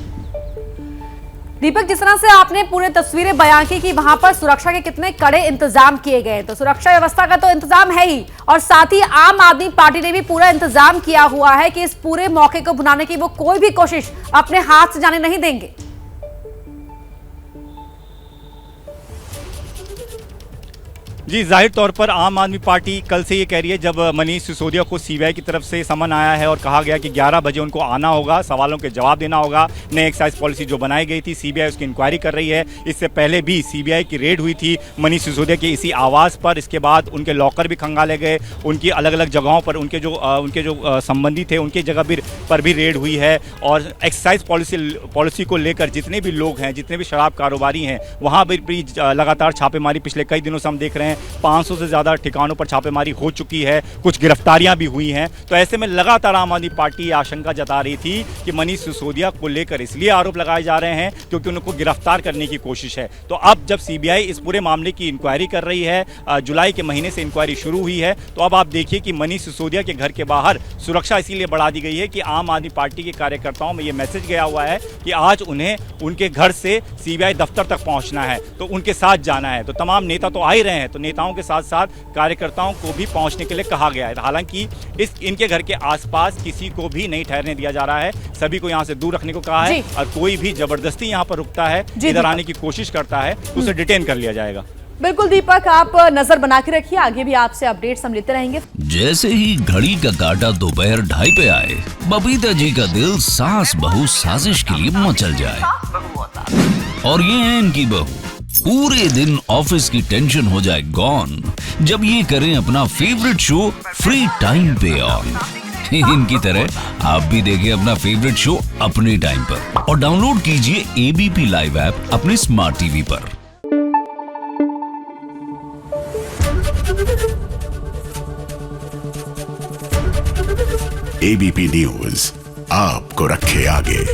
Speaker 3: दीपक, जिस तरह से आपने पूरे तस्वीरें बयां की कि वहां पर सुरक्षा के कितने कड़े इंतजाम किए गए, तो सुरक्षा व्यवस्था का तो इंतजाम है ही, और साथ ही आम आदमी पार्टी ने भी पूरा इंतजाम किया हुआ है कि इस पूरे मौके को भुनाने की वो कोई भी कोशिश अपने हाथ से जाने नहीं देंगे।
Speaker 10: जी, जाहिर तौर पर आम आदमी पार्टी कल से ये कह रही है, जब मनीष सिसोदिया को सीबीआई की तरफ से समन आया है और कहा गया कि 11 बजे उनको आना होगा, सवालों के जवाब देना होगा। नई एक्साइज पॉलिसी जो बनाई गई थी, सीबीआई उसकी इंक्वायरी कर रही है। इससे पहले भी सीबीआई की रेड हुई थी मनीष सिसोदिया के इसी आवास पर। इसके बाद उनके लॉकर भी खंगाले गए, उनकी अलग अलग जगहों पर उनके जो संबंधी थे उनकी जगह पर भी रेड हुई है। और एक्साइज पॉलिसी को लेकर जितने भी लोग हैं, जितने भी शराब कारोबारी हैं, वहाँ भी लगातार छापेमारी पिछले कई दिनों से हम देख रहे हैं। 500 से ज़्यादा ठिकानों पर छापेमारी हो चुकी है, कुछ गिरफ्तारियां भी हुई हैं। तो ऐसे में लगातार आम आदमी पार्टी आशंका जता रही थी कि मनीष सिसोदिया को लेकर इसलिए आरोप लगाए जा रहे हैं क्योंकि उनको गिरफ्तार करने की कोशिश है। तो अब जब सीबीआई इस पूरे मामले की इंक्वायरी कर रही है, जुलाई के महीने से इंक्वायरी शुरू हुई है, तो अब आप देखिए कि मनीष सिसोदिया के घर के बाहर सुरक्षा इसीलिए बढ़ा दी गई है कि आम आदमी पार्टी के कार्यकर्ताओं में ये मैसेज गया हुआ है कि आज उन्हें उनके घर से सीबीआई दफ्तर तक पहुंचना है, तो उनके साथ जाना है। तो तमाम नेता तो आ ही रहे हैं, तो नेताओं के साथ साथ कार्यकर्ताओं को भी पहुंचने के लिए कहा गया है। हालांकि इनके घर के आसपास किसी को भी नहीं ठहरने दिया जा रहा है, सभी को यहां से दूर रखने को कहा है। और कोई भी जबरदस्ती यहां पर रुकता है, इधर आने की कोशिश करता है, तो उसे डिटेन कर लिया जाएगा।
Speaker 1: बिल्कुल दीपक, आप नजर बना के रखिए, आगे भी आपसे अपडेट्स हम लेते रहेंगे।
Speaker 22: जैसे ही घड़ी का काटा दोपहर 2:30 पे आए, बबीता जी का दिल सास बहू साजिश के लिए मचल जाए। और ये है इनकी बहू, पूरे दिन ऑफिस की टेंशन हो जाए गॉन जब ये करें अपना फेवरेट शो फ्री टाइम पे ऑन। इनकी तरह आप भी देखिए अपना फेवरेट शो अपने टाइम पर और डाउनलोड कीजिए ABP लाइव ऐप अपने स्मार्ट टीवी पर।
Speaker 23: ABP न्यूज आपको रखे आगे।